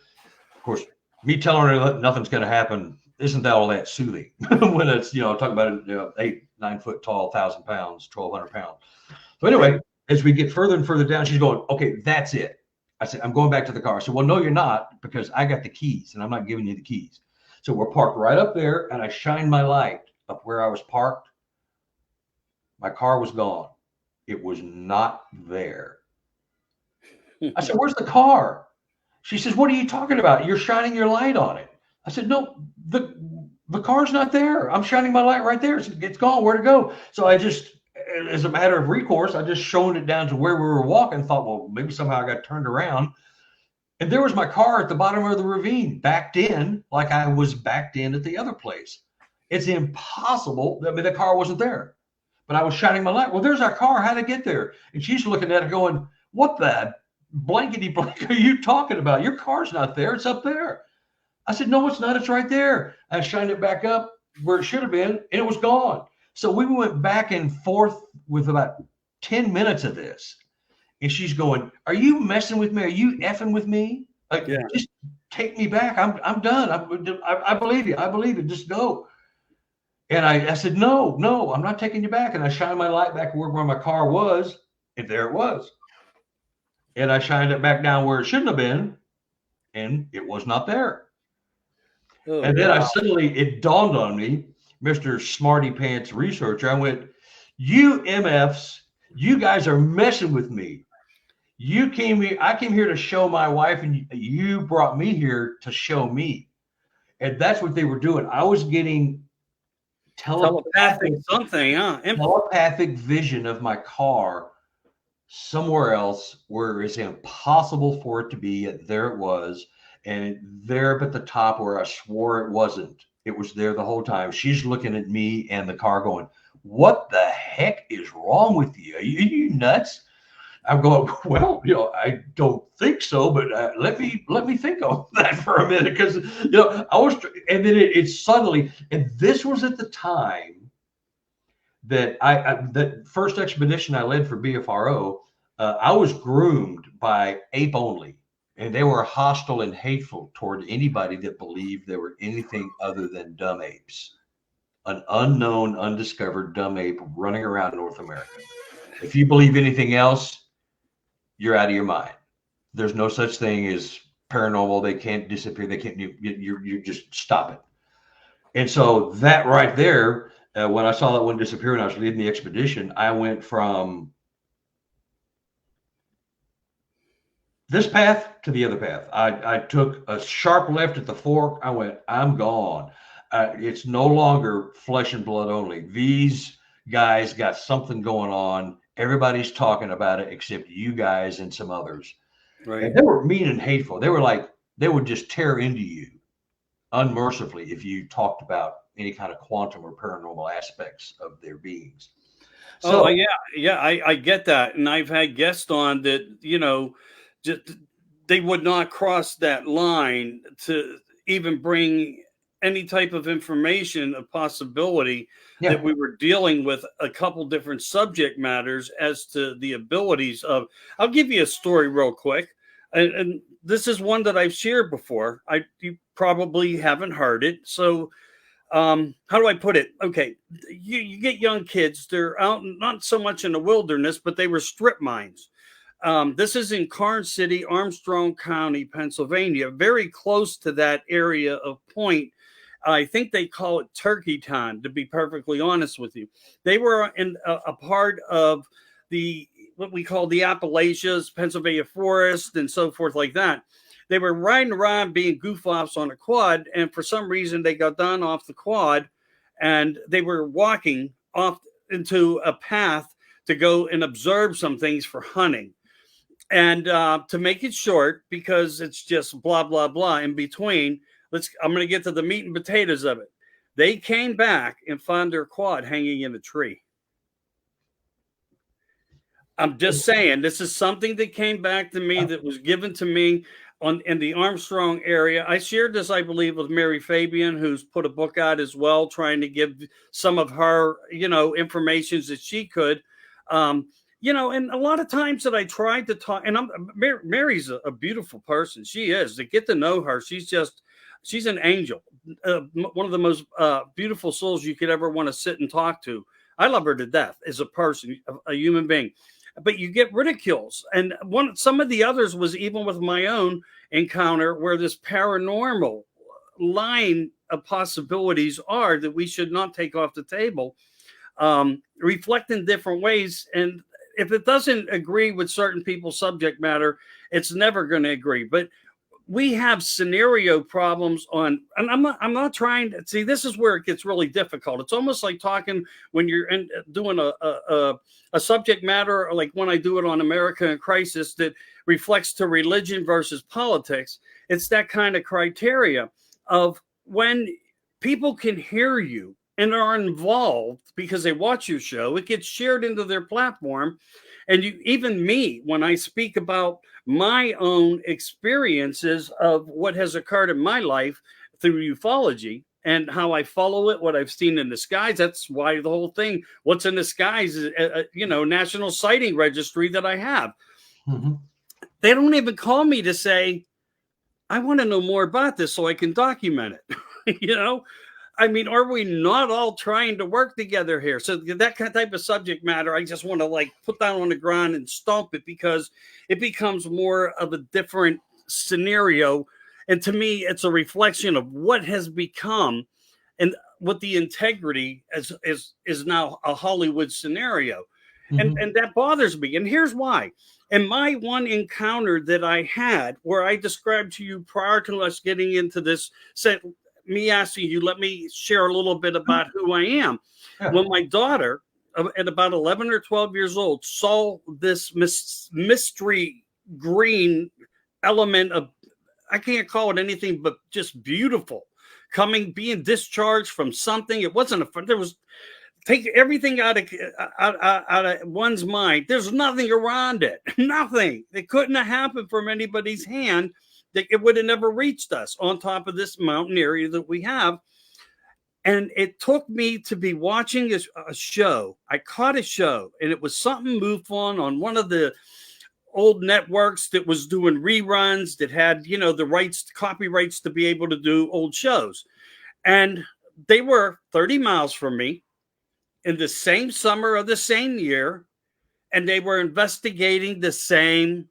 Of course, me telling her that nothing's gonna happen isn't that all that soothing when it's, talking about it, 8-9 foot tall, 1,000 pounds, 1,200 pounds. So anyway, as we get further and further down, she's going, okay, that's it. I said, I'm going back to the car. I said, well, no, you're not, because I got the keys and I'm not giving you the keys. So we're parked right up there, and I shine my light up where I was parked. My car was gone. It was not there. I said, where's the car? She says, what are you talking about? You're shining your light on it. I said, no, the car's not there. I'm shining my light right there. It's gone. Where'd it go? So I just, as a matter of recourse, I just shone it down to where we were walking. Thought, well, maybe somehow I got turned around. And there was my car at the bottom of the ravine, backed in like I was backed in at the other place. It's impossible. I mean, the car wasn't there, but I was shining my light. Well, there's our car. How'd it get there? And she's looking at it going, what the blankety blank are you talking about? Your car's not there. It's up there. I said, no, it's not. It's right there. I shined it back up where it should have been, and it was gone. So we went back and forth with about 10 minutes of this. And she's going, are you messing with me? Are you effing with me? Like, just take me back. I'm done. I believe you. I believe it. Just go. And I said, no, I'm not taking you back. And I shined my light back where my car was, and there it was. And I shined it back down where it shouldn't have been, and it was not there. Oh, and then it dawned on me, Mr. Smarty Pants researcher. I went, you MFs, you guys are messing with me. I came here to show my wife, and you brought me here to show me. And that's what they were doing. I was getting telepathic something, telepathic vision of my car somewhere else where it's impossible for it to be. There it was. And there up at the top where I swore it wasn't, it was there the whole time. She's looking at me and the car going, what the heck is wrong with you? Are you nuts? I'm going, well, I don't think so, but let me think of that for a minute, because I was, and then it suddenly, and this was at the time that that first expedition I led for BFRO, I was groomed by Ape Only, and they were hostile and hateful toward anybody that believed they were anything other than dumb apes, an unknown, undiscovered dumb ape running around North America. If you believe anything else, you're out of your mind. There's no such thing as paranormal. They can't disappear. They can't. You just stop it. And so that right there, when I saw that one disappear and I was leading the expedition, I went from this path to the other path. I took a sharp left at the fork. I went, I'm gone. It's no longer flesh and blood only. These guys got something going on. Everybody's talking about it except you guys and some others. Right. And they were mean and hateful. They were like, they would just tear into you unmercifully if you talked about any kind of quantum or paranormal aspects of their beings. So, I get that. And I've had guests on that, just they would not cross that line to even bring any type of information, a possibility that we were dealing with a couple different subject matters as to the abilities of, I'll give you a story real quick. And this is one that I've shared before. You probably haven't heard it. So how do I put it? Okay. You get young kids, they're out, not so much in the wilderness, but they were strip mines. This is in Karnes City, Armstrong County, Pennsylvania, very close to that area of Point. I think they call it Turkey Time, to be perfectly honest with you. They were in a part of what we call the Appalachians, Pennsylvania forest, and so forth like that. They were riding around being goof-offs on a quad, and for some reason they got done off the quad, and they were walking off into a path to go and observe some things for hunting. And to make it short, because it's just blah, blah, blah in between, I'm going to get to the meat and potatoes of it. They came back and found their quad hanging in a tree. I'm just saying, this is something that came back to me, that was given to me in the Armstrong area. I shared this, I believe, with Mary Fabian, who's put a book out as well, trying to give some of her, informations that she could. Um, and a lot of times that I tried to talk, and Mary's a beautiful person. She is. To get to know her, she's an angel, one of the most beautiful souls you could ever want to sit and talk to. I love her to death as a person, a human being. But you get ridicules, and some of the others was even with my own encounter, where this paranormal line of possibilities are that we should not take off the table, reflect in different ways. And if it doesn't agree with certain people's subject matter, it's never going to agree. But we have scenario problems on, and I'm not trying to see, this is where it gets really difficult. It's almost like talking when you're doing a subject matter, or like when I do it on America in Crisis, that reflects to religion versus politics. It's that kind of criteria of when people can hear you and are involved because they watch your show, it gets shared into their platform. And even me, when I speak about my own experiences of what has occurred in my life through ufology and how I follow it, what I've seen in the skies. That's why the whole thing, what's in the skies, is national sighting registry that I have. Mm-hmm. They don't even call me to say, I want to know more about this so I can document it. I mean, are we not all trying to work together here? So that type of subject matter, I just want to put that on the ground and stomp it, because it becomes more of a different scenario. And to me, it's a reflection of what has become, and what the integrity is now a Hollywood scenario. Mm-hmm. And that bothers me. And here's why. And my one encounter that I had, where I described to you prior to us getting into this, said, me asking you, let me share a little bit about who I am. Yeah. When my daughter, at about 11 or 12 years old, saw this mystery green element of, I can't call it anything but just beautiful, being discharged from something. It wasn't take everything out of one's mind. There's nothing around it. Nothing. It couldn't have happened from anybody's hand. It would have never reached us on top of this mountain area that we have. And it took me to be watching a show. I caught a show, and it was something MUFON on one of the old networks that was doing reruns, that had, the copyrights to be able to do old shows. And they were 30 miles from me in the same summer of the same year. And they were investigating the same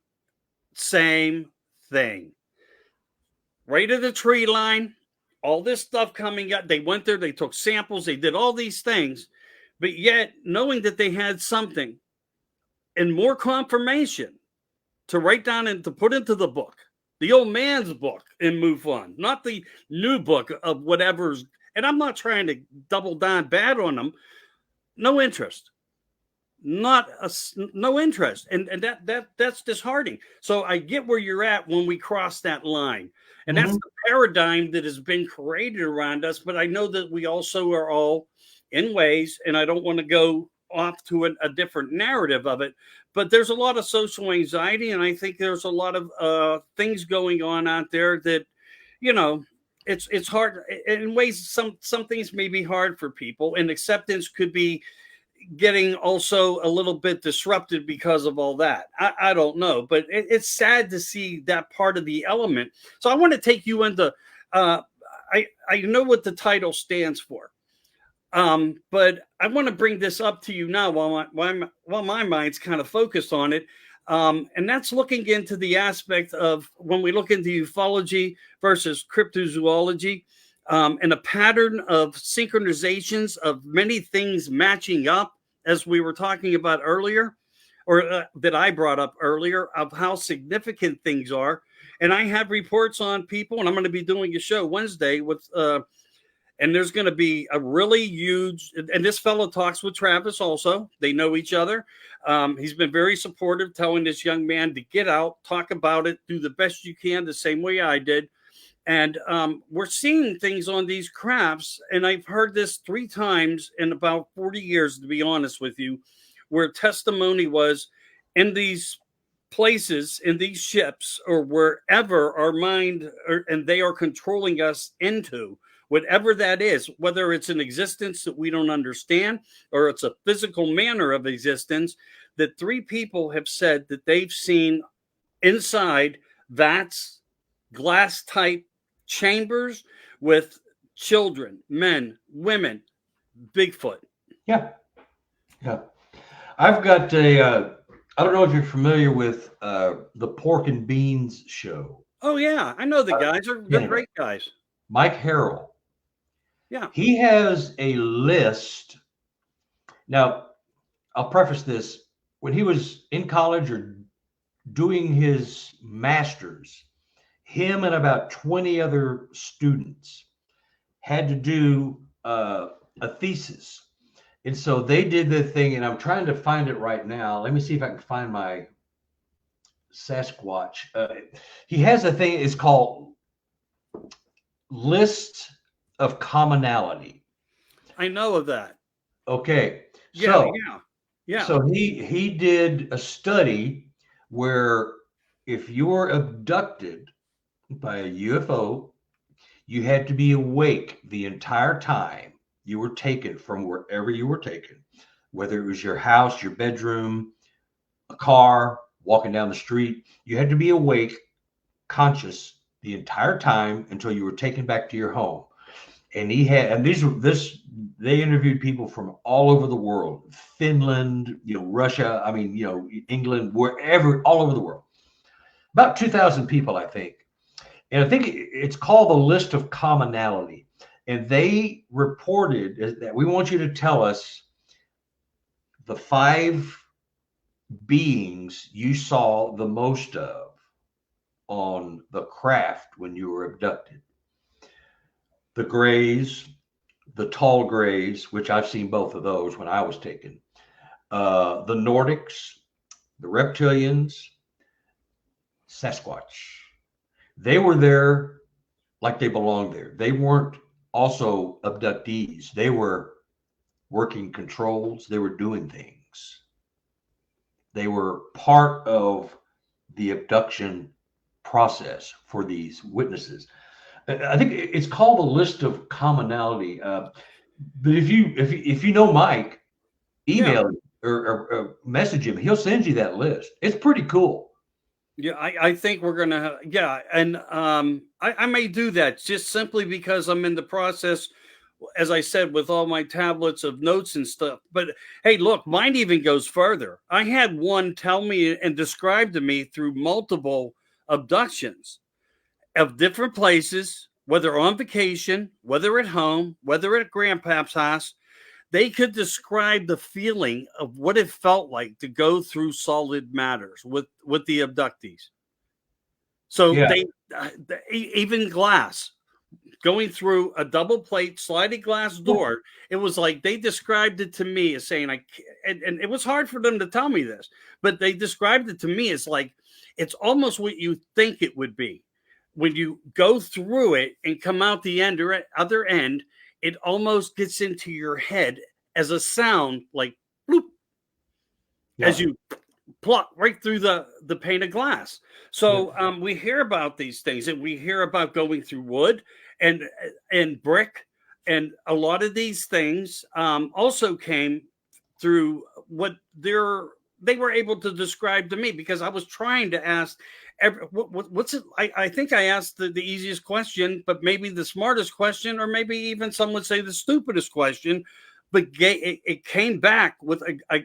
thing. Right at the tree line, all this stuff coming up. They went there, they took samples, they did all these things, but yet knowing that they had something and more confirmation to write down and to put into the book, the old man's book in MUFON, not the new book of whatever's. And I'm not trying to double down bad on them. No interest. No interest. And that's disheartening. So I get where you're at when we cross that line. And that's the paradigm that has been created around us. But I know that we also are all in ways, and I don't want to go off to a different narrative of it, but there's a lot of social anxiety. And I think there's a lot of things going on out there that, it's hard in ways. Some things may be hard for people, and acceptance could be getting also a little bit disrupted because of all that. I don't know, but it's sad to see that part of the element. So I want to take you into, I know what the title stands for, but I want to bring this up to you now while my mind's kind of focused on it. And that's looking into the aspect of when we look into ufology versus cryptozoology. And a pattern of synchronizations of many things matching up, as we were talking about earlier, or that I brought up earlier, of how significant things are. And I have reports on people, and I'm going to be doing a show Wednesday with, and there's going to be a really huge, and this fellow talks with Travis also. They know each other. He's been very supportive, telling this young man to get out, talk about it, do the best you can, the same way I did. And we're seeing things on these crafts, and I've heard this 3 times in about 40 years, to be honest with you, where testimony was, in these places, in these ships, or wherever our mind and they are controlling us into, whatever that is, whether it's an existence that we don't understand or it's a physical manner of existence, that three people have said that they've seen inside vats, glass type chambers with children, men, women, Bigfoot. Yeah. Yeah. I've got I don't know if you're familiar with the Pork and Beans show. Oh yeah, I know the guys. They're Canada. great guys. Mike Harrell. Yeah. He has a list. Now, I'll preface this. When he was in college or doing his master's, him and about 20 other students had to do a thesis. And so they did the thing, and I'm trying to find it right now. Let me see if I can find my Sasquatch. He has a thing, it's called List of Commonality. I know of that. Okay. Yeah, So, yeah. so he did a study where if you were abducted by a UFO, you had to be awake the entire time you were taken from wherever you were taken, whether it was your house, your bedroom, a car, walking down the street. You had to be awake, conscious the entire time until you were taken back to your home. And they interviewed people from all over the world, Finland, Russia, England, wherever, all over the world. About 2,000 people, I think. And I think it's called the List of Commonality. And they reported that we want you to tell us the 5 beings you saw the most of on the craft when you were abducted. The grays, the tall grays, which I've seen both of those when I was taken. The Nordics, the reptilians, Sasquatch. They were there like they belonged there. They weren't also abductees. They were working controls. They were doing things. They were part of the abduction process for these witnesses. I think it's called a List of Commonality. But if you know Mike, email him or message him. He'll send you that list. It's pretty cool. Yeah, I think we're gonna and I may do that just simply because I'm in the process, as I said, with all my tablets of notes and stuff. But hey, look, mine even goes further. I had one tell me and describe to me through multiple abductions of different places, whether on vacation, whether at home, whether at grandpa's house. They could describe the feeling of what it felt like to go through solid matters with the abductees. So Yeah. they even glass going through a double plate sliding glass door. It was like they described it to me as saying and it was hard for them to tell me this, but they described it to me as like it's almost what you think it would be when you go through it and come out the end or other end. It almost gets into your head as a sound like bloop, as you plop right through the pane of glass. So we hear about these things, and we hear about going through wood and brick, and a lot of these things also came through what they were able to describe to me, because I was trying to ask what's it. I think I asked the easiest question, but maybe the smartest question, or maybe even some would say the stupidest question, but it came back with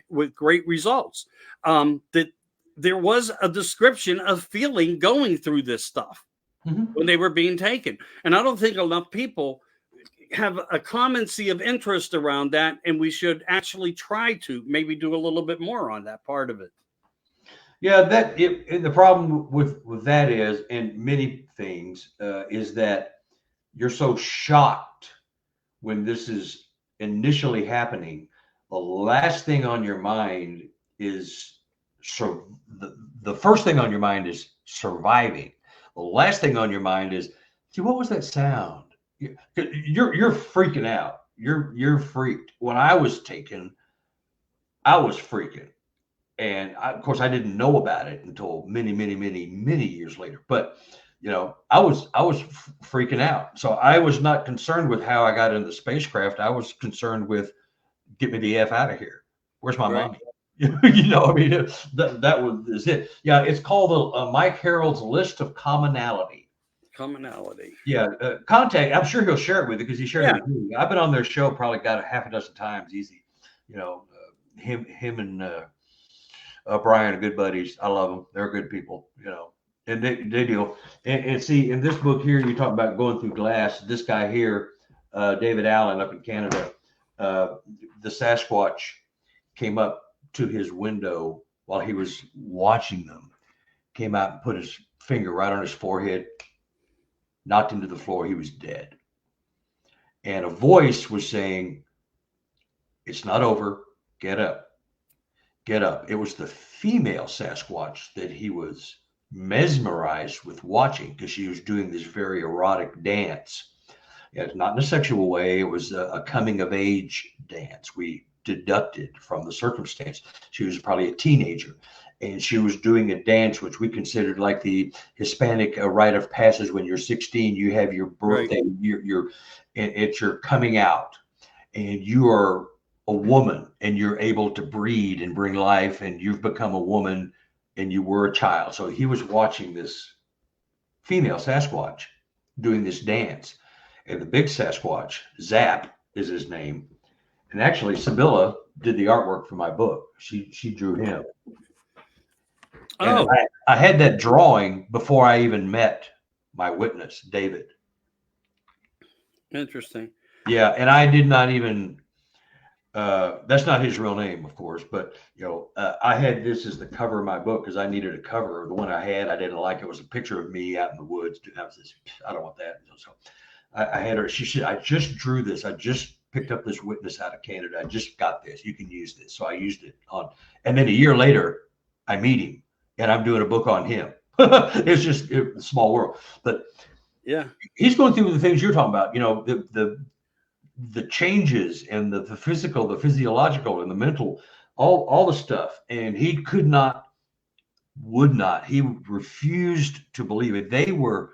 with great results. That there was a description of feeling going through this stuff when they were being taken, and I don't think enough people have a commoncy of interest around that, and we should actually try to maybe do a little bit more on that part of it. Yeah, and the problem with that is, and many things, is that you're so shocked when this is initially happening. The last thing on your mind is the first thing on your mind is surviving. The last thing on your mind is, see, what was that sound? You're freaking out. You're freaked. When I was taken, I was freaking. And of course, I didn't know about it until many, many, many, many years later. But I was freaking out. So I was not concerned with how I got in the spacecraft. I was concerned with get me the F out of here. Where's my Right. mommy? I mean, that was it. Yeah, it's called Mike Harold's List of Commonality. Commonality. Yeah, contact. I'm sure he'll share it with you because he shared Yeah. it with me. I've been on their show probably got a half a dozen times, easy. Him and Brian are good buddies. I love them. They're good people. And they deal. And see, in this book here, you talk about going through glass. This guy here, David Allen, up in Canada, the Sasquatch came up to his window while he was watching them, came out and put his finger right on his forehead, knocked him to the floor. He was dead. And a voice was saying, "It's not over. Get up. Get up." It was the female Sasquatch that he was mesmerized with watching because she was doing this very erotic dance. It's not in a sexual way. It was a coming of age dance. We deducted from the circumstance. She was probably a teenager, and she was doing a dance which we considered like the Hispanic rite of passage. When you're 16, you have your birthday. Right. It's your coming out, and you are a woman, and you're able to breed and bring life, and you've become a woman, and you were a child. So he was watching this female Sasquatch doing this dance. And the big Sasquatch, Zap is his name. And actually, Sibylla did the artwork for my book. She drew him. And I had that drawing before I even met my witness, David. Interesting. Yeah, and I did not even, that's not his real name, of course, but, I had this as the cover of my book because I needed a cover. The one I had, I didn't like. It was a picture of me out in the woods. I don't want that. So I had her, she said, "I just drew this. I just picked up this witness out of Canada. I just got this. You can use this." So I used it and then a year later, I meet him and I'm doing a book on him. It's just a small world. But yeah, he's going through the things you're talking about, the changes and the physical, the physiological and the mental, all the stuff. And he would not, he refused to believe it. They were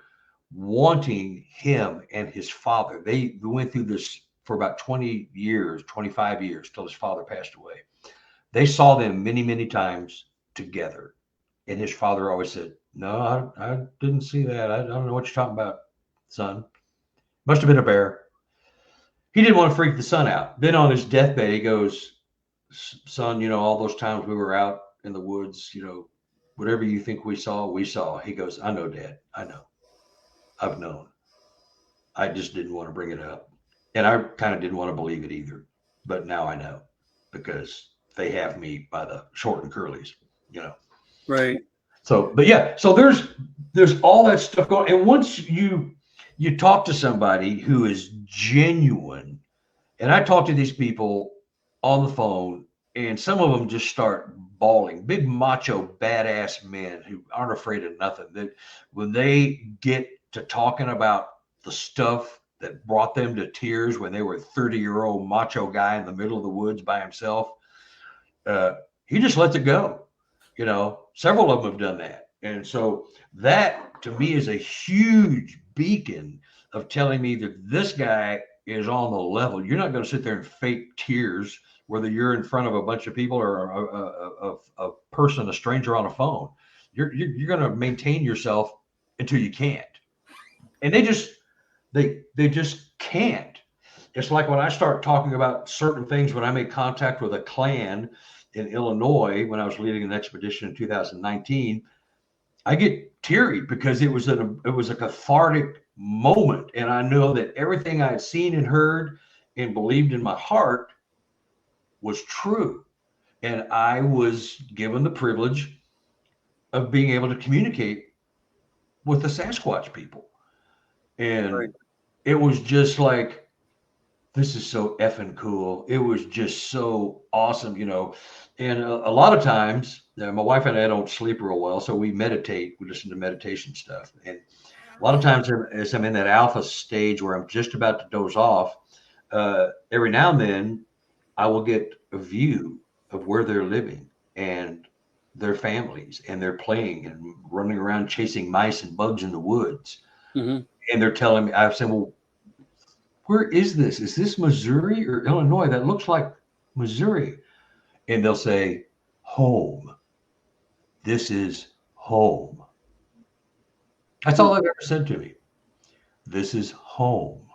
wanting him and his father. They went through this for about 20 years, 25 years till his father passed away. They saw them many, many times together. And his father always said, "No, I didn't see that. I don't know what you're talking about, son. Must have been a bear." He didn't want to freak the son out. Then on his deathbed, he goes, "Son, all those times we were out in the woods, whatever you think we saw, we saw." He goes, "I know, Dad. I know. I've known. I just didn't want to bring it up. And I kind of didn't want to believe it either. But now I know because they have me by the short and curlies, Right. So, but yeah, so there's all that stuff going. And once you talk to somebody who is genuine, and I talk to these people on the phone, and some of them just start bawling, big macho badass men who aren't afraid of nothing. That when they get to talking about the stuff that brought them to tears when they were a 30-year-old macho guy in the middle of the woods by himself, he just lets it go. Several of them have done that. And so that to me is a huge beacon of telling me that this guy is on the level. You're not going to sit there and fake tears, whether you're in front of a bunch of people or a person, a stranger on a phone. You're going to maintain yourself until you can't. And they just can't. It's like when I start talking about certain things, when I make contact with a clan in Illinois, when I was leading an expedition in 2019, I get teary because it was a cathartic moment. And I know that everything I had seen and heard and believed in my heart was true. And I was given the privilege of being able to communicate with the Sasquatch people. And right. It was just like, this is so effing cool. It was just so awesome, And a lot of times, my wife and I don't sleep real well, so we meditate. We listen to meditation stuff. And a lot of times, as I'm in that alpha stage where I'm just about to doze off, every now and then, I will get a view of where they're living. And their families, and they're playing and running around chasing mice and bugs in the woods. Mm-hmm. And they're telling me, I said, well, where is this? Is this Missouri or Illinois? That looks like Missouri. And they'll say, home. This is home. That's all they've ever said to me. This is home.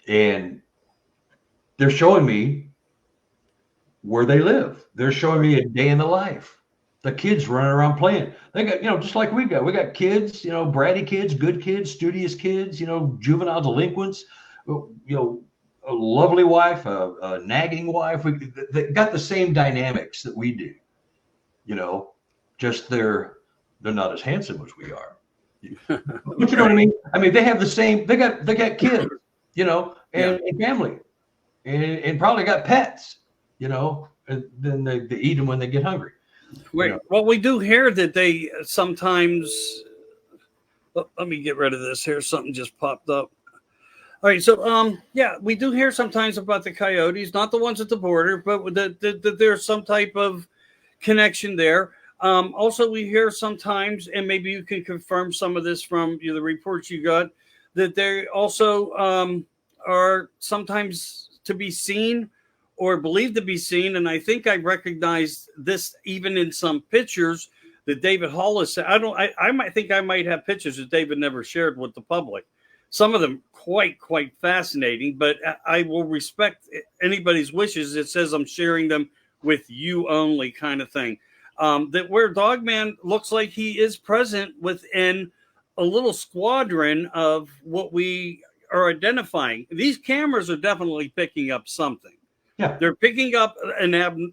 And they're showing me where they live. They're showing me a day in the life. The kids running around playing. They got, just like we got kids, bratty kids, good kids, studious kids, juvenile delinquents, a lovely wife, a nagging wife. They got the same dynamics that we do, just they're not as handsome as we are. But you know what I mean? I mean, they have the same, they got kids, and family and probably got pets, and then they eat them when they get hungry. Wait, well, we do hear that they sometimes, let me get rid of this here. Something just popped up. All right. So, we do hear sometimes about the coyotes, not the ones at the border, but that there's some type of connection there. Also, we hear sometimes, and maybe you can confirm some of this from the reports you got, that they also are sometimes to be seen or believed to be seen. And I think I recognized this even in some pictures that David Hollis said. I might have pictures that David never shared with the public. Some of them quite fascinating, but I will respect anybody's wishes. It says I'm sharing them with you only, kind of thing. That where Dogman looks like he is present within a little squadron of what we are identifying. These cameras are definitely picking up something. Yeah, they're picking up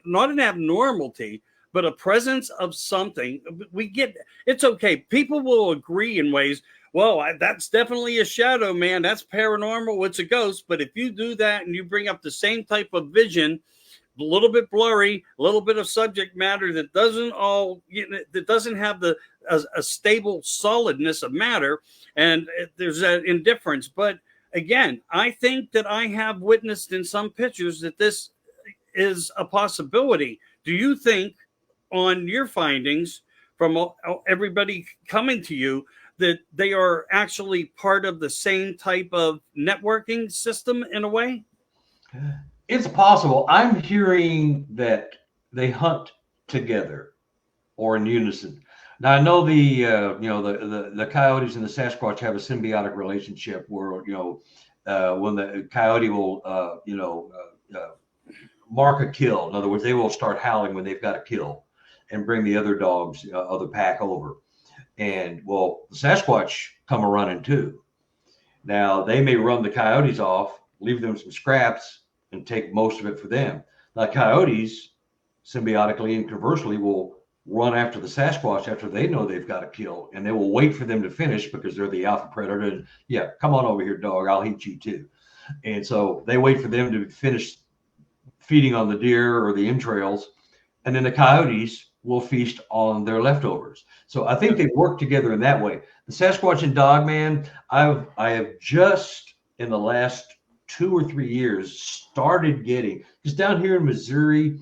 not an abnormality, but a presence of something. We get, it's okay. People will agree in ways. Well, that's definitely a shadow, man. That's paranormal. It's a ghost. But if you do that and you bring up the same type of vision, a little bit blurry, a little bit of subject matter that doesn't have a stable solidness of matter, and there's that indifference. But again, I think that I have witnessed in some pictures that this is a possibility. Do you think, on your findings from everybody coming to you, that they are actually part of the same type of networking system in a way? It's possible. I'm hearing that they hunt together or in unison. Now I know the coyotes and the Sasquatch have a symbiotic relationship where when the coyote will mark a kill. In other words, they will start howling when they've got a kill and bring the other dogs, other pack over. And well, the Sasquatch come a running too. Now they may run the coyotes off, leave them some scraps, and take most of it for them. Now coyotes, symbiotically and conversely, will run after the Sasquatch after they know they've got a kill, and they will wait for them to finish because they're the alpha predator. And yeah, come on over here, dog, I'll eat you too. And so they wait for them to finish feeding on the deer or the entrails, and then the coyotes will feast on their leftovers. So I think they work together in that way. The Sasquatch and Dogman, I have just in the last 2 or 3 years started getting, because down here in Missouri,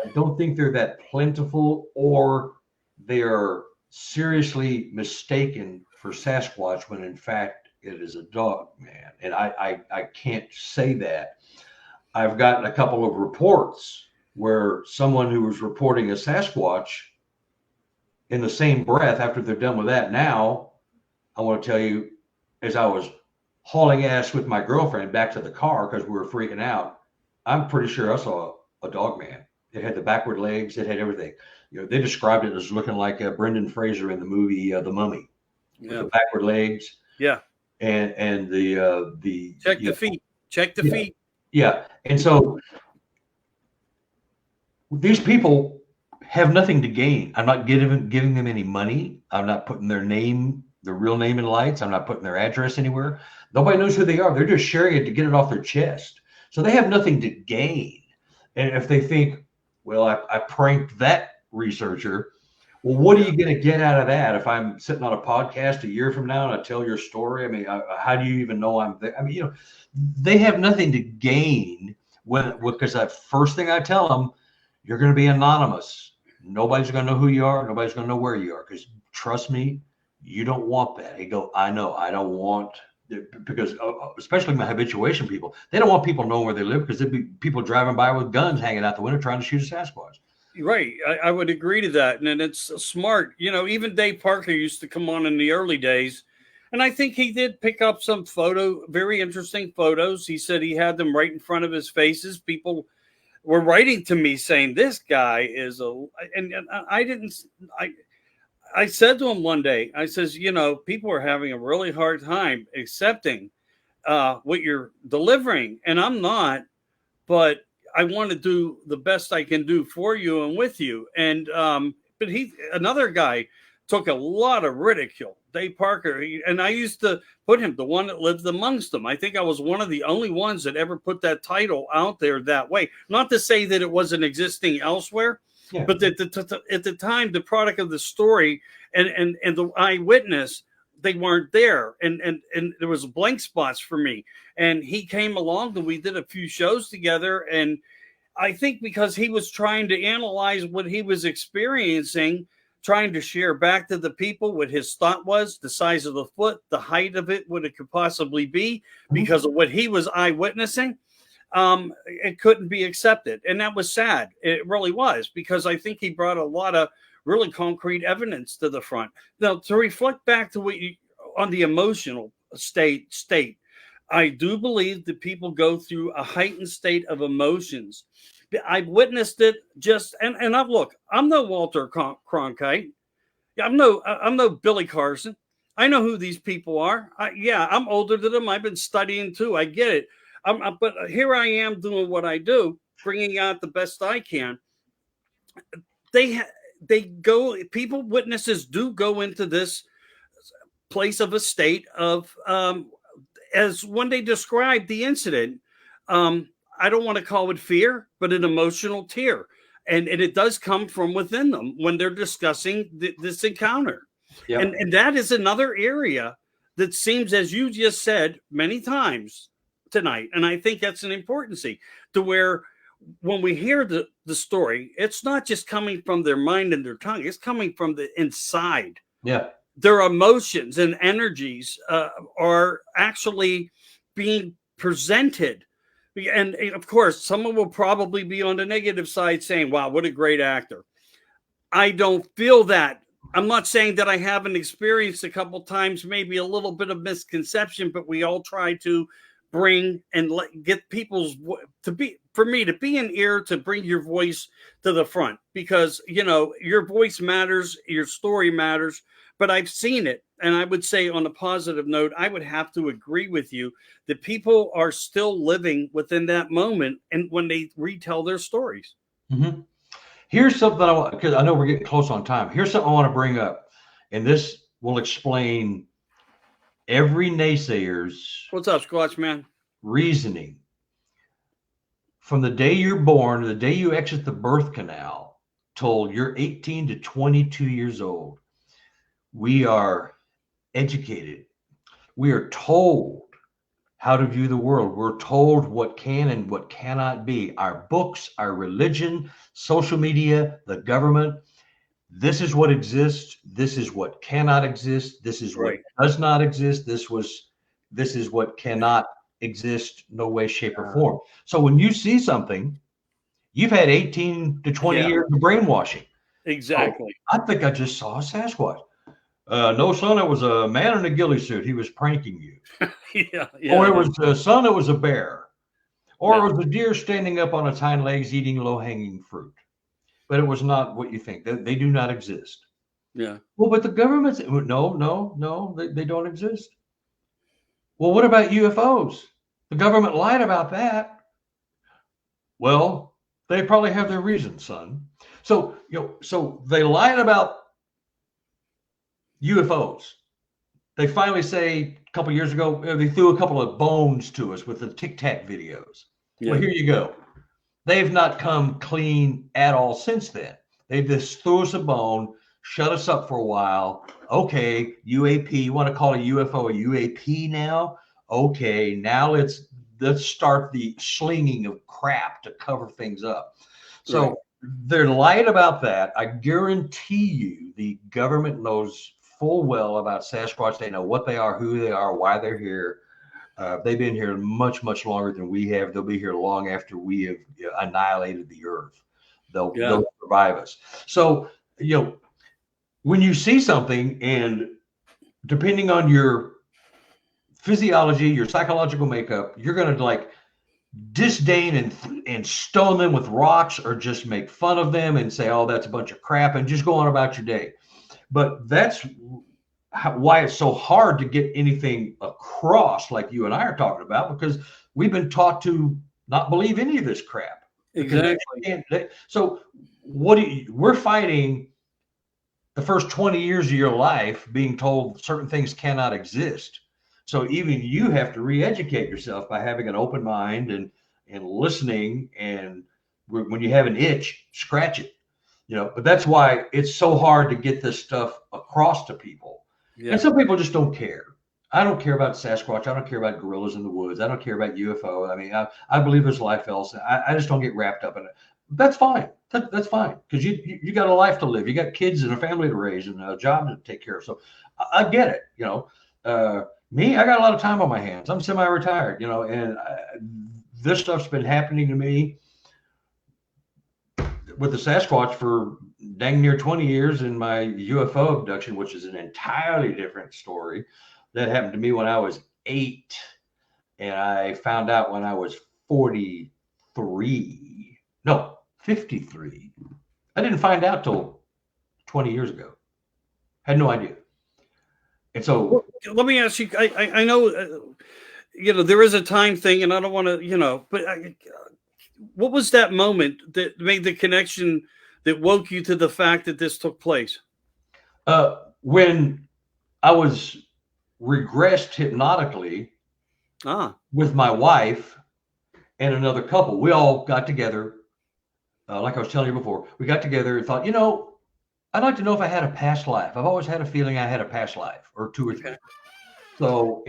I don't think they're that plentiful, or they are seriously mistaken for Sasquatch when in fact it is a Dogman. And I can't say that. I've gotten a couple of reports where someone who was reporting a Sasquatch, in the same breath, after they're done with that, now I want to tell you, as I was hauling ass with my girlfriend back to the car because we were freaking out, I'm pretty sure I saw a Dogman. It had the backward legs, it had everything. They described it as looking like Brendan Fraser in the movie The Mummy, with the backward legs. Yeah. And the check the feet. Check the feet. Yeah. And so these people have nothing to gain. I'm not giving them any money. I'm not putting their real name in lights. I'm not putting their address anywhere. Nobody knows who they are. They're just sharing it to get it off their chest. So they have nothing to gain. And if they think, well, I pranked that researcher, well, what are you going to get out of that? If I'm sitting on a podcast a year from now and I tell your story, I mean, how do you even know I'm there? I mean, they have nothing to gain because that first thing I tell them, you're going to be anonymous. Nobody's going to know who you are. Nobody's going to know where you are, because trust me, you don't want that. He go, I know, I don't want, because especially my habituation people, they don't want people knowing where they live, because there'd be people driving by with guns hanging out the window trying to shoot a Sasquatch. Right. I would agree to that. And it's smart. You know, even Dave Parker used to come on in the early days. And I think he did pick up some very interesting photos. He said he had them right in front of his faces. People were writing to me saying, this guy is and I said to him one day, I says, you know, people are having a really hard time accepting what you're delivering. And I'm not, but I want to do the best I can do for you and with you. And but another guy took a lot of ridicule, Dave Parker, and I used to put him, the one that lives amongst them. I think I was one of the only ones that ever put that title out there that way. Not to say that it wasn't existing elsewhere, yeah, but at the time, the product of the story and the eyewitness, they weren't there, and there was blank spots for me. And he came along and we did a few shows together, and I think because he was trying to analyze what he was experiencing, trying to share back to the people what his thought was, the size of the foot, the height of it, what it could possibly be, because of what he was eyewitnessing, it couldn't be accepted. And that was sad. It really was, because I think he brought a lot of really concrete evidence to the front. Now, to reflect back to on the emotional state, I do believe that people go through a heightened state of emotions. I've witnessed it and look, I'm no Walter Cronkite. I'm no Billy Carson. I know who these people are. I'm older than them. I've been studying too. I get it. But here I am doing what I do, bringing out the best I can. Witnesses do go into this place of a state of, as when they described the incident, I don't want to call it fear, but an emotional tear. And it does come from within them when they're discussing this encounter. Yep. And that is another area that seems, as you just said many times tonight, and I think that's an importancy, to where when we hear the story, it's not just coming from their mind and their tongue, it's coming from the inside. Yeah. Their emotions and energies are actually being presented. And of course, someone will probably be on the negative side saying, wow, what a great actor. I don't feel that. I'm not saying that I haven't experienced a couple times, maybe a little bit of misconception, but we all try to bring and get people's to be an ear, to bring your voice to the front, because, you know, your voice matters, your story matters. But I've seen it. And I would say, on a positive note, I would have to agree with you that people are still living within that moment and when they retell their stories. Mm-hmm. Here's something because I know we're getting close on time. Here's something I want to bring up, and this will explain every naysayer's What's up, Squatch Man? Reasoning. From the day you're born to the day you exit the birth canal till you're 18 to 22 years old, we are educated. We are told how to view the world. We're told what can and what cannot be. Our books, our religion, social media, the government. This is what exists. This is what cannot exist. This is what does not exist. This is what cannot exist, no way, shape, or form. So when you see something, you've had 18 to 20 years of brainwashing. Exactly. Oh, I think I just saw a Sasquatch. No, son, it was a man in a ghillie suit. He was pranking you. Or it was a son, it was a bear. Or it was a deer standing up on its hind legs eating low-hanging fruit. But it was not what you think. They do not exist. Yeah. Well, but the government's, no, they don't exist. Well, what about UFOs? The government lied about that. Well, they probably have their reasons, son. So, so they lied about UFOs. They finally say a couple years ago, they threw a couple of bones to us with the Tic Tac videos. Yeah. Well, here you go. They've not come clean at all since then. They just threw us a bone, shut us up for a while. Okay, UAP, you want to call a UFO a UAP now? Okay, now let's start the slinging of crap to cover things up. So they're light about that. I guarantee you the government knows full well about Sasquatch. They know what they are, who they are, why they're here. They've been here much, much longer than we have. They'll be here long after we have annihilated the earth. They'll survive us. So, when you see something, and depending on your physiology, your psychological makeup, you're going to like disdain and stone them with rocks, or just make fun of them and say, oh, that's a bunch of crap, and just go on about your day. But that's why it's so hard to get anything across like you and I are talking about, because we've been taught to not believe any of this crap. Exactly. So we're fighting the first 20 years of your life being told certain things cannot exist. So even you have to re-educate yourself by having an open mind and listening, and when you have an itch, scratch it. But that's why it's so hard to get this stuff across to people. Yeah. And some people just don't care. I don't care about Sasquatch. I don't care about gorillas in the woods. I don't care about UFO. I mean, I believe there's life else. I just don't get wrapped up in it. That's fine. That's fine, because you got a life to live. You got kids and a family to raise and a job to take care of. So I get it. Me, I got a lot of time on my hands. I'm semi-retired, and this stuff's been happening to me with the Sasquatch for dang near 20 years, in my UFO abduction, which is an entirely different story. That happened to me when I was 8, and I found out when I was 53. I didn't find out till 20 years ago. Had no idea. And so, let me ask you. I know, there is a time thing, and I don't want to, but what was that moment that made the connection that woke you to the fact that this took place? When I was regressed hypnotically with my wife and another couple, we all got together. Like I was telling you before, we got together and thought, I'd like to know if I had a past life. I've always had a feeling I had a past life, or 2 or 3. So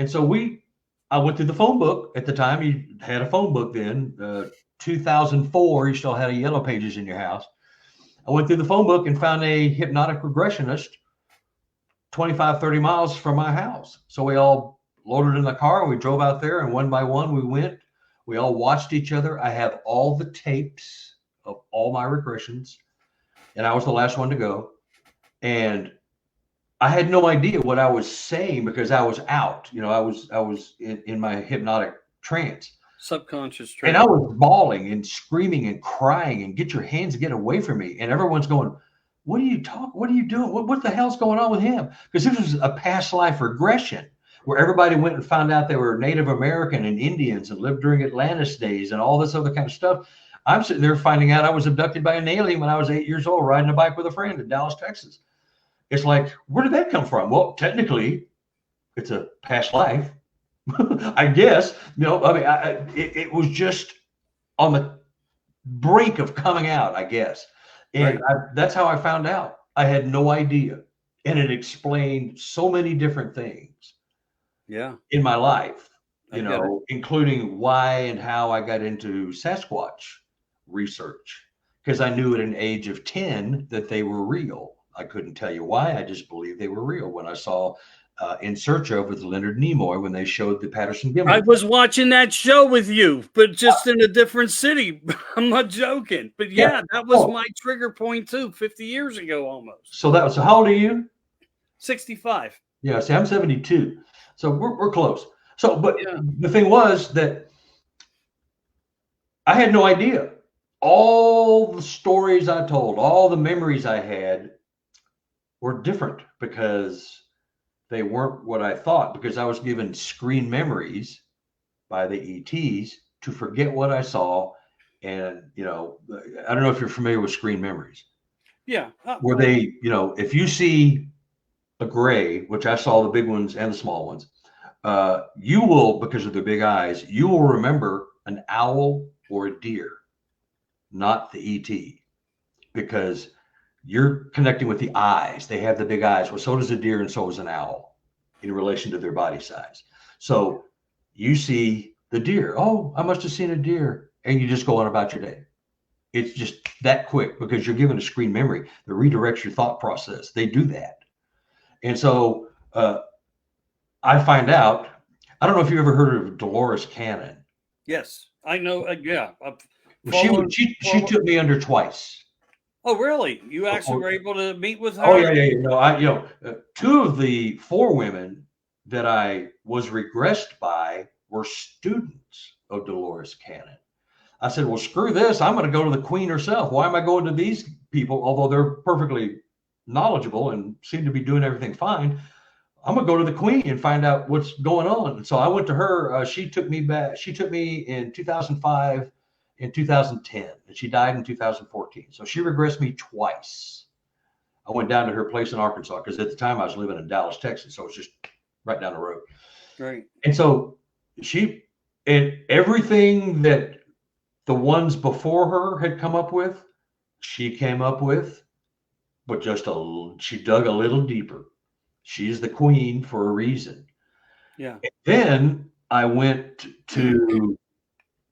I went through the phone book at the time. You had a phone book then, 2004. You still had a Yellow Pages in your house. I went through the phone book and found a hypnotic regressionist 25, 30 miles from my house. So we all loaded in the car and we drove out there, and one by one we went. We all watched each other. I have all the tapes of all my regressions, and I was the last one to go. And I had no idea what I was saying, because I was out. I was in my hypnotic trance. Subconscious trance. And I was bawling and screaming and crying and get your hands, get away from me. And everyone's going, what are you doing? What the hell's going on with him? Because this was a past life regression where everybody went and found out they were Native American and Indians and lived during Atlantis days and all this other kind of stuff. I'm sitting there finding out I was abducted by an alien when I was 8 years old, riding a bike with a friend in Dallas, Texas. It's like, where did that come from? Well, technically, it's a past life, I guess. It was just on the brink of coming out, I guess. And that's how I found out. I had no idea. And it explained so many different things in my life, including why and how I got into Sasquatch research, because I knew at an age of 10 that they were real. I couldn't tell you why. I just believed they were real. When I saw In Search Of with Leonard Nimoy, when they showed the Patterson Gimlin. I was watching that show with you, but just in a different city. I'm not joking. But that was my trigger point too, 50 years ago almost. So how old are you? 65. Yeah, see, I'm 72. So we're close. So, but the thing was that I had no idea. All the stories I told, all the memories I had were different, because they weren't what I thought, because I was given screen memories by the ETs to forget what I saw. And, I don't know if you're familiar with screen memories. Yeah. Where they, if you see a gray, which I saw the big ones and the small ones, you will, because of their big eyes, you will remember an owl or a deer, not the ET, because you're connecting with the eyes. They have the big eyes. Well, so does a deer, and so is an owl in relation to their body size. So you see the deer. Oh, I must have seen a deer. And you just go on about your day. It's just that quick because you're given a screen memory that redirects your thought process. They do that. And so I find out, I don't know if you ever heard of Dolores Cannon. Yes, I know. Yeah. She took me under twice. Oh, really? You actually were able to meet with her? Oh, yeah. Two of the four women that I was regressed by were students of Dolores Cannon. I said, well, screw this. I'm going to go to the queen herself. Why am I going to these people? Although they're perfectly knowledgeable and seem to be doing everything fine, I'm going to go to the queen and find out what's going on. And so I went to her. She took me back. She took me in 2005 and 2010, and she died in 2014. So she regressed me twice. I went down to her place in Arkansas because at the time I was living in Dallas, Texas. So it's just right down the road. Right. And so and everything that the ones before her had come up with, she came up with, but she dug a little deeper. She's the queen for a reason. Yeah. And then I went to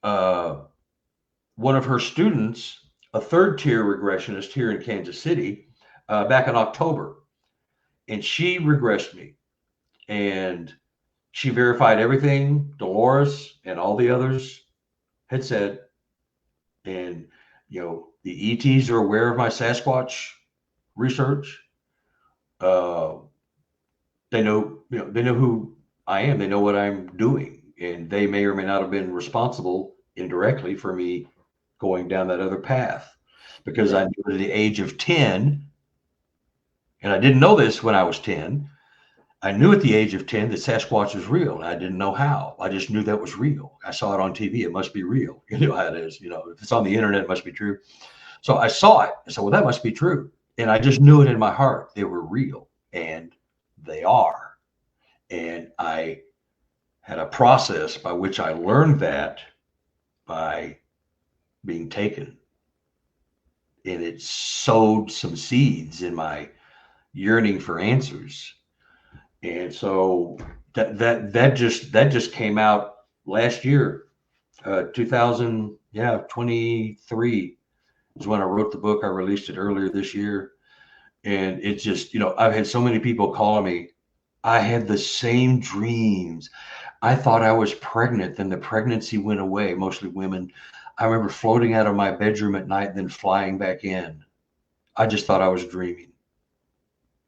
one of her students, a third tier regressionist here in Kansas City, back in October. And she regressed me. And she verified everything Dolores and all the others had said. And, the ETs are aware of my Sasquatch research. They know who I am. They know what I'm doing, and they may or may not have been responsible indirectly for me going down that other path, because I knew at the age of 10, and I didn't know this when I was 10. I knew at the age of 10 that Sasquatch was real, and I didn't know how. I just knew that was real. I saw it on TV. It must be real. You know how it is. If it's on the internet, it must be true. So I saw it. I said, well, that must be true. And I just knew it in my heart. They were real, and they are. And I had a process by which I learned that by being taken. And it sowed some seeds in my yearning for answers. And so that just came out last year, 2023 is when I wrote the book. I released it earlier this year, and it's just, I've had so many people calling me. I had the same dreams. I thought I was pregnant, then the pregnancy went away. Mostly women. I remember floating out of my bedroom at night, then flying back in. I just thought I was dreaming,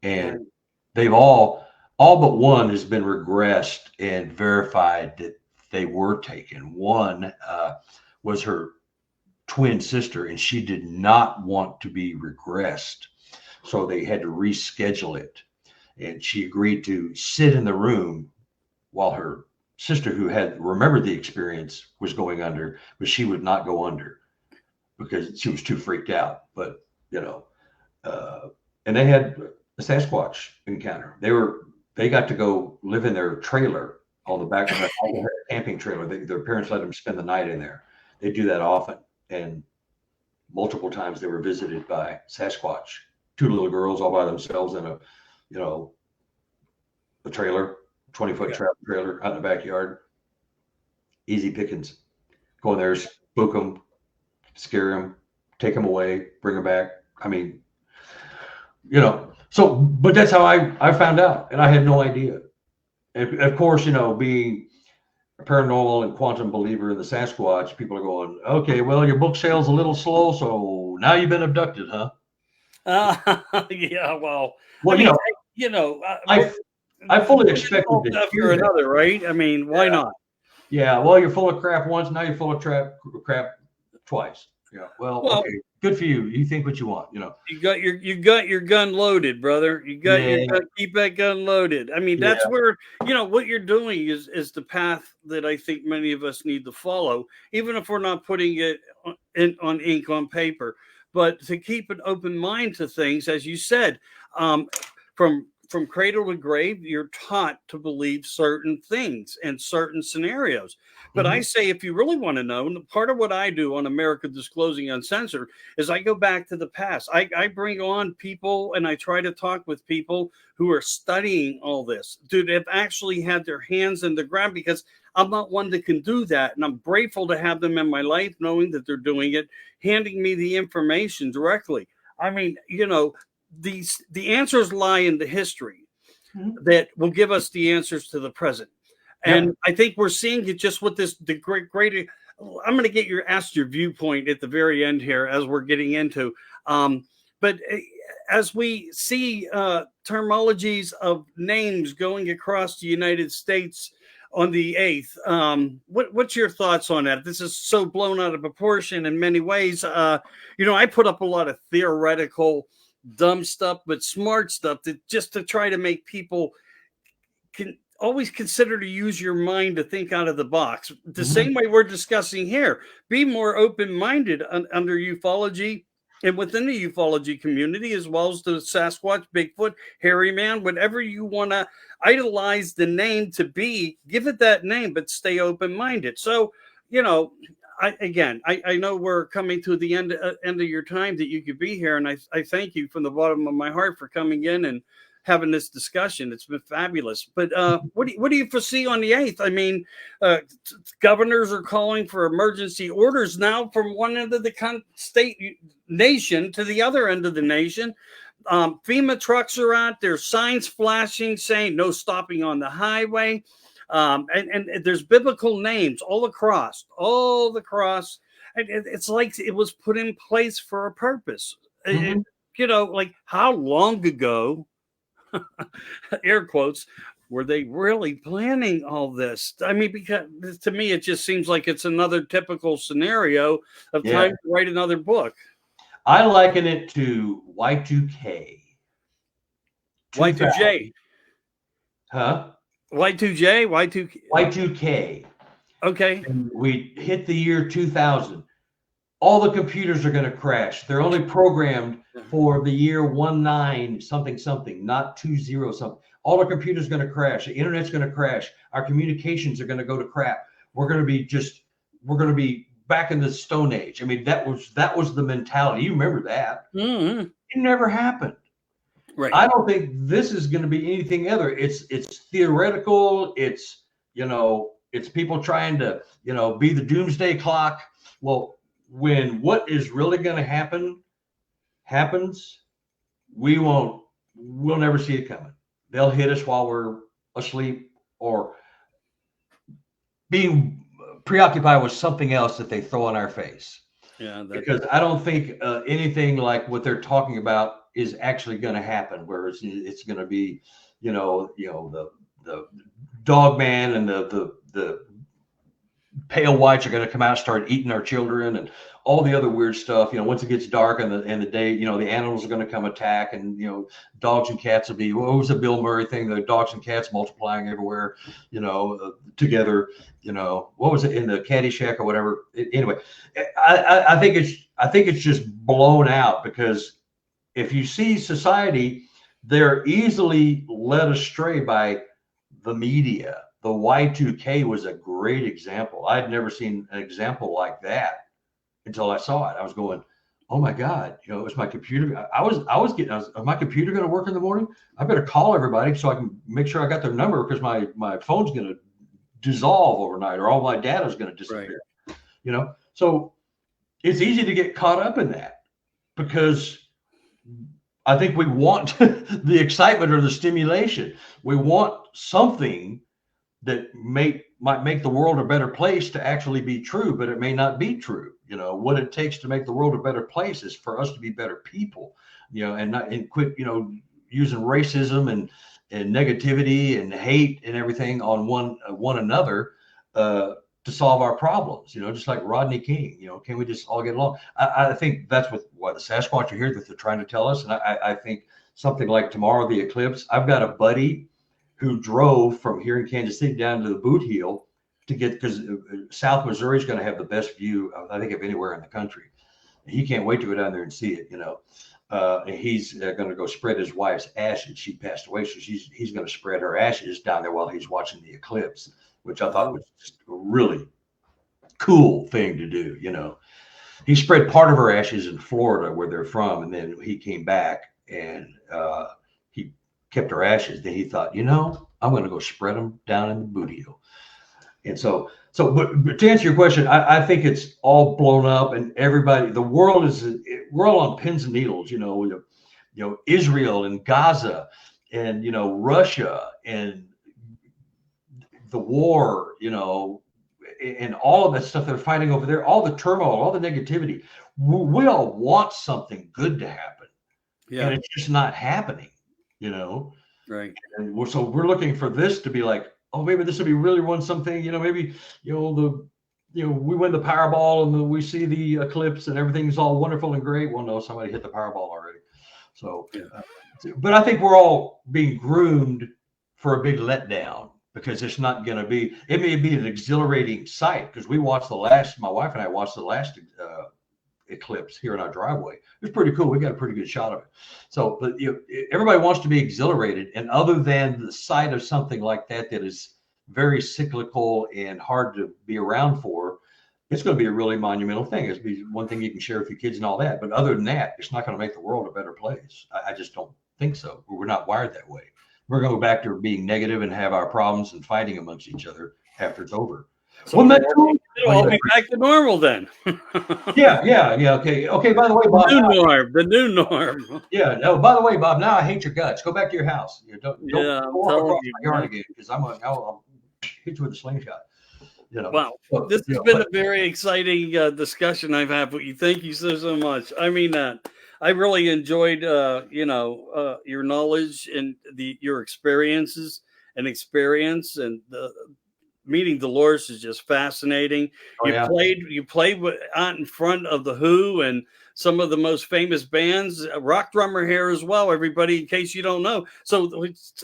and they've all but one has been regressed and verified that they were taken. One was her twin sister, and she did not want to be regressed. So they had to reschedule it. And she agreed to sit in the room while her sister, who had remembered the experience, was going under, but she would not go under because she was too freaked out. But, and they had a Sasquatch encounter. They got to go live in their trailer on the back of their camping trailer. Their parents let them spend the night in there. They do that often. And multiple times they were visited by Sasquatch. Two little girls all by themselves in a trailer, 20-foot travel trailer out in the backyard. Easy pickings. Go in there, spook them, scare them, take them away, bring them back. I mean, so, but that's how I found out, and I had no idea. And of course, being a paranormal and quantum believer in the Sasquatch, people are going, okay, well, your book sale's a little slow, so now you've been abducted, huh? Yeah, well, I fully expected to hear another, right? I mean, why not? Yeah, well, you're full of crap once, now you're full of crap twice. Yeah, well, okay, good for you. You think what you want, You got your gun loaded, brother. You got your gun, keep that gun loaded. I mean, that's where what you're doing is the path that I think many of us need to follow, even if we're not putting it on ink on paper, but to keep an open mind to things, as you said, from from cradle to grave, you're taught to believe certain things and certain scenarios. But I say, if you really want to know, and part of what I do on America Disclosing Uncensored is I go back to the past. I bring on people and I try to talk with people who are studying all this, dude, have actually had their hands in the ground, because I'm not one that can do that. And I'm grateful to have them in my life, knowing that they're doing it, handing me the information directly. I mean, you know, the answers lie in the history that will give us the answers to the present. And I think we're seeing it just with this, the great, I'm going to ask your viewpoint at the very end here as we're getting into, but as we see terminologies of names going across the United States on the 8th, what's your thoughts on that? This is so blown out of proportion in many ways. You know, I put up a lot of theoretical, dumb stuff, but smart stuff just to try to make people can always consider to use your mind to think out of the box. The same way we're discussing here. Be more open-minded under ufology and within the ufology community, as well as the Sasquatch, Bigfoot, hairy man, whatever you want to idolize the name to be, give it that name, but stay open-minded. So, you know, I know we're coming to the end of your time that you could be here, and I thank you from the bottom of my heart for coming in and having this discussion. It's been fabulous. But what do you foresee on the 8th? I mean, governors are calling for emergency orders now from one end of the nation to the other end of the nation. FEMA trucks are out there, signs flashing saying no stopping on the highway. And there's biblical names all across. And it's like it was put in place for a purpose. You know, like how long ago, air quotes, were they really planning all this? I mean, because to me, it just seems like it's another typical scenario of time to write another book. I liken it to Y2K. Y2J. Huh? Y2J? Y2K. Okay. And we hit the year 2000. All the computers are going to crash. They're only programmed for the year 19 something something, not 20 something. All the computers are going to crash. The internet's going to crash. Our communications are going to go to crap. We're going to be back in the Stone Age. I mean, that was the mentality. You remember that? It never happened. Right. I don't think this is going to be anything other. It's theoretical. It's, you know, it's people trying to, you know, be the doomsday clock. Well, when what is really going to happen happens, we'll never see it coming. They'll hit us while we're asleep or being preoccupied with something else that they throw in our face. Yeah, because I don't think anything like what they're talking about is actually going to happen, where it's going to be, you know, the dog man and the pale whites are going to come out and start eating our children and all the other weird stuff. You know, once it gets dark in the day, you know, the animals are going to come attack, and, you know, dogs and cats will be, what was the Bill Murray thing? The dogs and cats multiplying everywhere, you know, together, you know, what was it in the Caddyshack or whatever? Anyway, I think it's just blown out, because if you see society, they're easily led astray by the media. The Y2K was a great example. I'd never seen an example like that until I saw it. I was going, oh my God, you know, is my computer, is my computer going to work in the morning? I better call everybody so I can make sure I got their number, because my phone's going to dissolve overnight, or all my data is going to disappear. Right. You know, so it's easy to get caught up in that, because I think we want the excitement or the stimulation. We want something that might make the world a better place to actually be true, but it may not be true. You know, what it takes to make the world a better place is for us to be better people, you know, and quit, you know, using racism and negativity and hate and everything on one another to solve our problems. You know, just like Rodney King. You know, can we just all get along? I think that's what the Sasquatch are here, that they're trying to tell us. And I think something like tomorrow, the eclipse. I've got a buddy who drove from here in Kansas City down to the Boot Heel to get, because South Missouri is going to have the best view, I think, of anywhere in the country. He can't wait to go down there and see it, you know. and he's going to go spread his wife's ashes. She passed away, so he's going to spread her ashes down there while he's watching the eclipse, which I thought was just a really cool thing to do. He spread part of her ashes in Florida, where they're from, and then he came back and he kept her ashes. Then he thought, I'm going to go spread them down in the booty hole. And but to answer your question, I think it's all blown up, and the world we're all on pins and needles. Israel and Gaza, and Russia and the war, and all of that stuff they're fighting over there, all the turmoil, all the negativity. We all want something good to happen, and it's just not happening. Right. And we're looking for this to be like, oh, maybe this will be really won something. Maybe we win the Powerball and we see the eclipse and everything's all wonderful and great. Well, no, somebody hit the Powerball already. So, but I think we're all being groomed for a big letdown, because it's not going to be. It may be an exhilarating sight, because my wife and I watched the last eclipse here in our driveway. It was pretty cool. We got a pretty good shot of it. So, but everybody wants to be exhilarated, and other than the sight of something like that is very cyclical and hard to be around for, it's going to be a really monumental thing. It's be one thing you can share with your kids and all that, but other than that, it's not going to make the world a better place. I just don't think so. We're not wired that way. We're going to go back to being negative and have our problems and fighting amongst each other after it's over. So it'll be back to normal then. Yeah. Okay. By the way, Bob, the new norm. Yeah. No. By the way, Bob, now I hate your guts. Go back to your house. Don't walk across my yard again, because I'll hit you with a slingshot. Wow. This has been a very exciting discussion I've had with you. Thank you so much. I mean that. I really enjoyed your knowledge and your experience, and meeting Dolores is just fascinating. You played out in front of the Who and some of the most famous bands. Rock drummer here as well, everybody, in case you don't know. So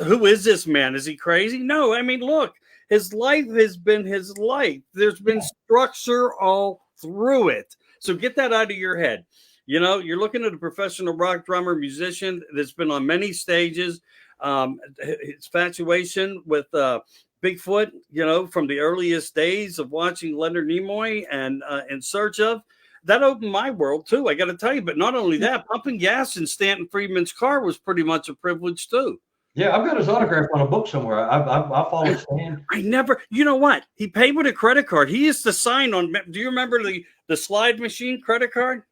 who is this man? Is he crazy? No, I mean, look, his life has been his life. There's been structure all through it. So get that out of your head. You're looking at a professional rock drummer, musician that's been on many stages. His infatuation with BIGFOOT, from the earliest days of watching Leonard Nimoy and In Search Of, that opened my world too. I got to tell you, but not only that, pumping gas in Stanton Friedman's car was pretty much a privilege too. Yeah, I've got his autograph on a book somewhere. I follow Stan. You know what? He paid with a credit card. He used to sign on. Do you remember the slide machine credit card?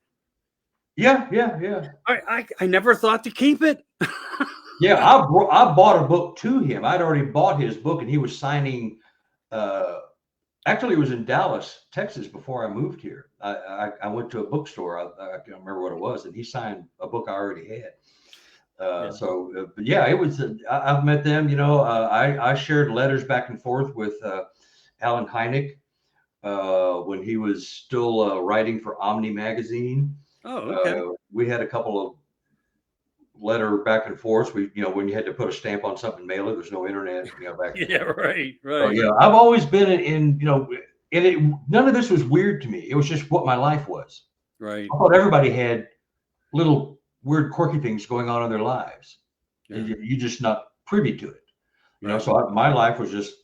Yeah. I never thought to keep it. Yeah, I bought a book to him. I'd already bought his book, and he was signing. Actually, it was in Dallas, Texas, before I moved here. I went to a bookstore. I can't remember what it was, and he signed a book I already had. But yeah, it was. I've met them. I shared letters back and forth with Alan Hynek when he was still writing for Omni magazine. Oh, okay. We had a couple of letter back and forth. When you had to put a stamp on something and mail it, there's no internet. Back. Yeah, right. So, I've always been in. None of this was weird to me. It was just what my life was. Right. I thought everybody had little weird, quirky things going on in their lives. Yeah. You're just not privy to it. So my life was just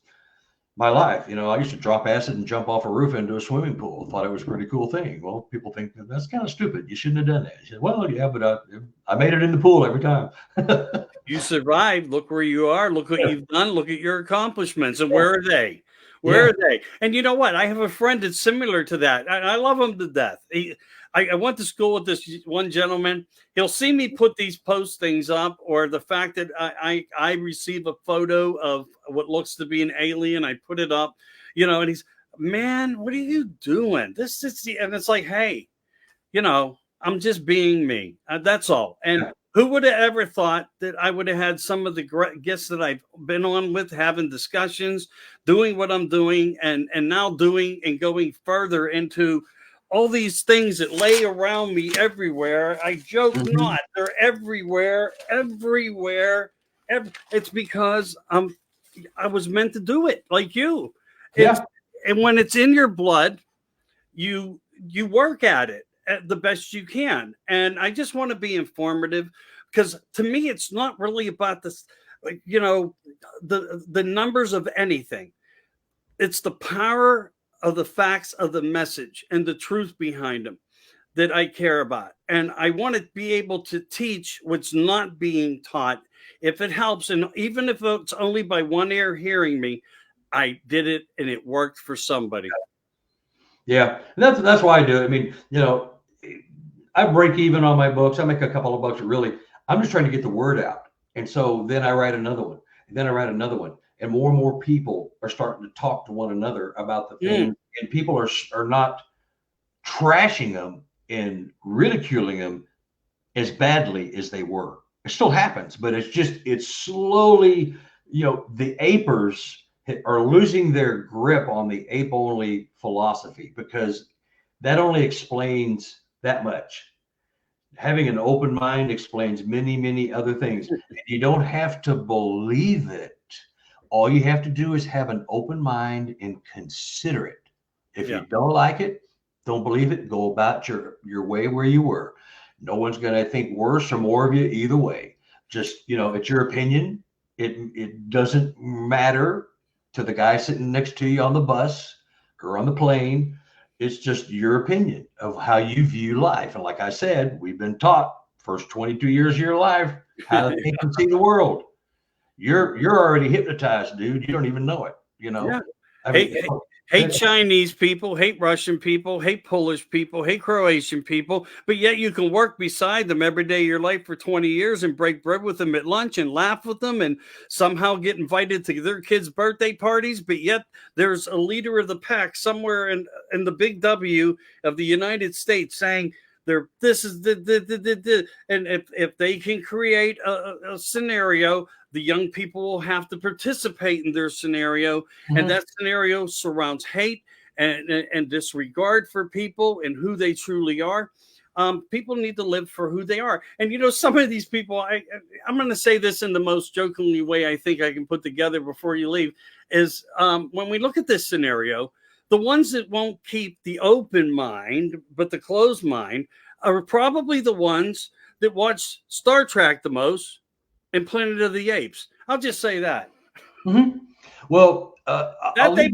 my life. I used to drop acid and jump off a roof into a swimming pool. Thought it was a pretty cool thing. Well, people think that's kind of stupid. You shouldn't have done that. I said, well, yeah, but I made it in the pool every time. You survived. Look where you are. Look what you've done. Look at your accomplishments. And where are they? Where are they? And you know what? I have a friend that's similar to that. I love him to death. I went to school with this one gentleman. He'll see me put these post things up, or the fact that I receive a photo of what looks to be an alien. I put it up, and he's, man, what are you doing? And it's like, hey, I'm just being me. That's all. And who would have ever thought that I would have had some of the guests that I've been on with, having discussions, doing what I'm doing, and now doing and going further into all these things that lay around me everywhere. I joke not. They're everywhere. It's because I was meant to do it like you. And when it's in your blood, you work at it. the best you can. And I just want to be informative, because to me, it's not really about this, like, the numbers of anything. It's the power of the facts of the message and the truth behind them that I care about. And I want to be able to teach what's not being taught, if it helps. And even if it's only by one ear hearing me, I did it and it worked for somebody. Yeah, and that's why I do it. I mean, I break even on my books. I make a couple of bucks. Really, I'm just trying to get the word out. And so then I write another one, and then I write another one, and more people are starting to talk to one another about the thing, and people are not trashing them and ridiculing them as badly as they were. It still happens, but it's slowly, the apers are losing their grip on the ape only philosophy, because that only explains that much. Having an open mind explains many, many other things. And you don't have to believe it. All you have to do is have an open mind and consider it. If you don't like it, don't believe it, go about your way where you were. No one's going to think worse or more of you either way. Just, it's your opinion. It doesn't matter to the guy sitting next to you on the bus or on the plane. It's just your opinion of how you view life. And like I said, we've been taught first 22 years of your life how to think and see the world. You're already hypnotized, dude. You don't even know it, I mean, hate Chinese people, hate Russian people, hate Polish people, hate Croatian people, but yet you can work beside them every day of your life for 20 years and break bread with them at lunch and laugh with them and somehow get invited to their kids' birthday parties. But yet there's a leader of the pack somewhere in the big W of the United States saying, this is the and if they can create a scenario, the young people will have to participate in their scenario, and that scenario surrounds hate and disregard for people and who they truly are. People need to live for who they are. And some of these people, I'm going to say this in the most jokingly way I think I can put together before you leave, is when we look at this scenario, the ones that won't keep the open mind, but the closed mind, are probably the ones that watch Star Trek the most and Planet of the Apes. I'll just say that. Well, that they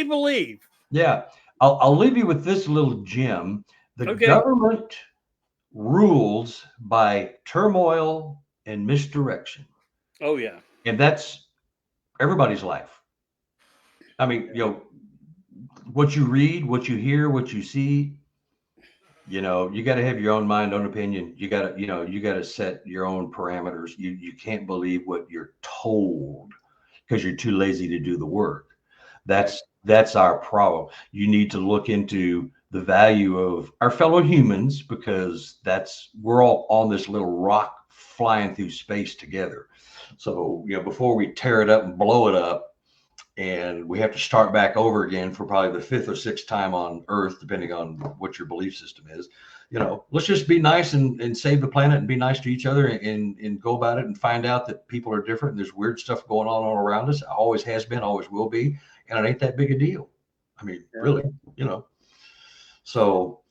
believe. Yeah. I'll leave you with this little gem. The government rules by turmoil and misdirection. Oh, yeah. And that's everybody's life. I mean, what you read, what you hear, what you see, you got to have your own mind, own opinion. You got to set your own parameters. You can't believe what you're told because you're too lazy to do the work. That's our problem. You need to look into the value of our fellow humans, because we're all on this little rock flying through space together. So, before we tear it up and blow it up, and we have to start back over again for probably the fifth or sixth time on Earth, depending on what your belief system is, let's just be nice and save the planet and be nice to each other and go about it and find out that people are different and there's weird stuff going on all around us. Always has been, always will be. And it ain't that big a deal. I mean, really, So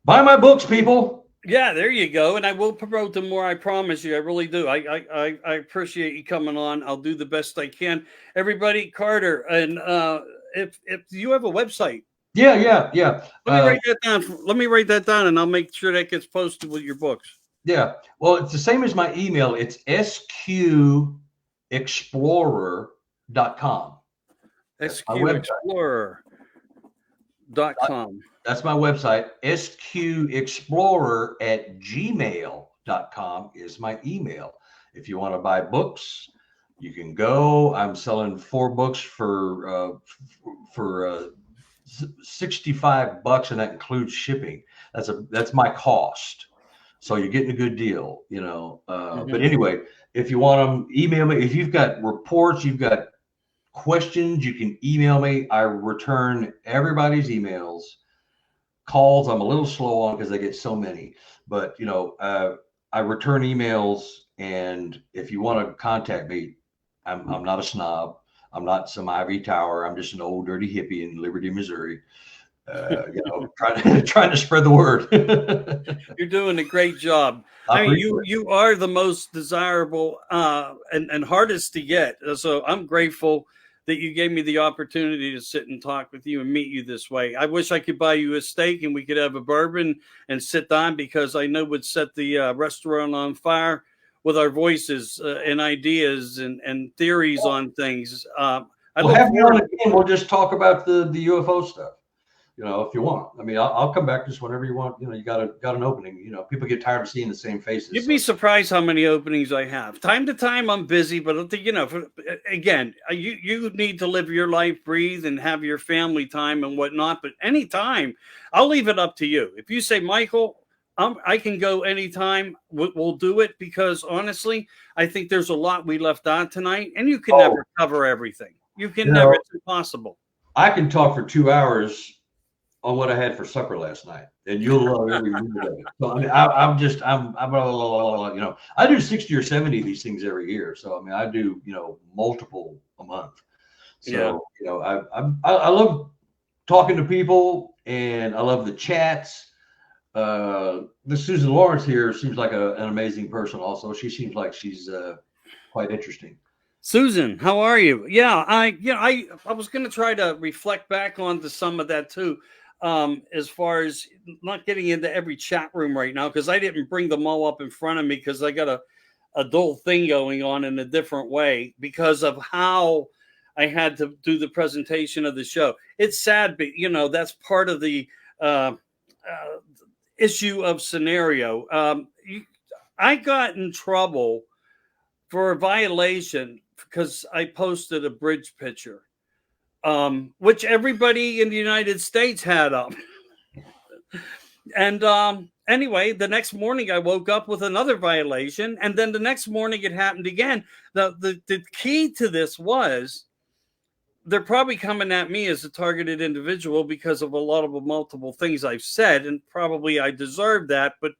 buy my books, people. Yeah, there you go. And I will promote them more. I promise you. I really do. I appreciate you coming on. I'll do the best I can. Everybody, Carter, and if you have a website. Yeah. Let me write that down, and I'll make sure that gets posted with your books. Yeah. Well, it's the same as my email. It's sqexplorer.com. sqexplorer.com. That's my website. sqexplorer@gmail.com is my email. If you want to buy books, you can go. I'm selling 4 books for $65, and that includes shipping. That's my cost. So you're getting a good deal, But anyway, if you want them, email me. If you've got reports, you've got questions, you can email me. I return everybody's emails. Calls, I'm a little slow on because I get so many, but I return emails, and if you want to contact me, I'm not a snob. I'm not some ivory tower. I'm just an old dirty hippie in Liberty, Missouri. trying to spread the word. You're doing a great job. I mean, you are the most desirable and hardest to get. So I'm grateful that you gave me the opportunity to sit and talk with you and meet you this way. I wish I could buy you a steak and we could have a bourbon and sit down, because I know would set the restaurant on fire with our voices and ideas and theories on things. We'll have you on again. We'll just talk about the UFO stuff. If you want. I mean, I'll come back just whenever you want. You got an opening. People get tired of seeing the same faces. You'd be surprised how many openings I have. Time to time, I'm busy, but again, you need to live your life, breathe, and have your family time and whatnot. But anytime, I'll leave it up to you. If you say, Michael, I can go anytime, we'll do it, because honestly, I think there's a lot we left out tonight, and you can never cover everything. You can never. It's impossible. I can talk for 2 hours on what I had for supper last night, and you'll love every minute of it. So I mean, I do 60 or 70 of these things every year. So I mean, I do multiple a month. So I love talking to people, and I love the chats. This Susan Lawrence here seems like an amazing person. Also, she seems like she's quite interesting. Susan, how are you? Yeah, I was going to try to reflect back onto some of that too. As far as not getting into every chat room right now, because I didn't bring them all up in front of me, because I got a dual thing going on in a different way because of how I had to do the presentation of the show. It's sad, but that's part of the issue of scenario. I got in trouble for a violation because I posted a bridge picture. Which everybody in the United States had up. And anyway, the next morning I woke up with another violation. And then the next morning it happened again. The key to this was they're probably coming at me as a targeted individual because of a lot of multiple things I've said. And probably I deserve that, but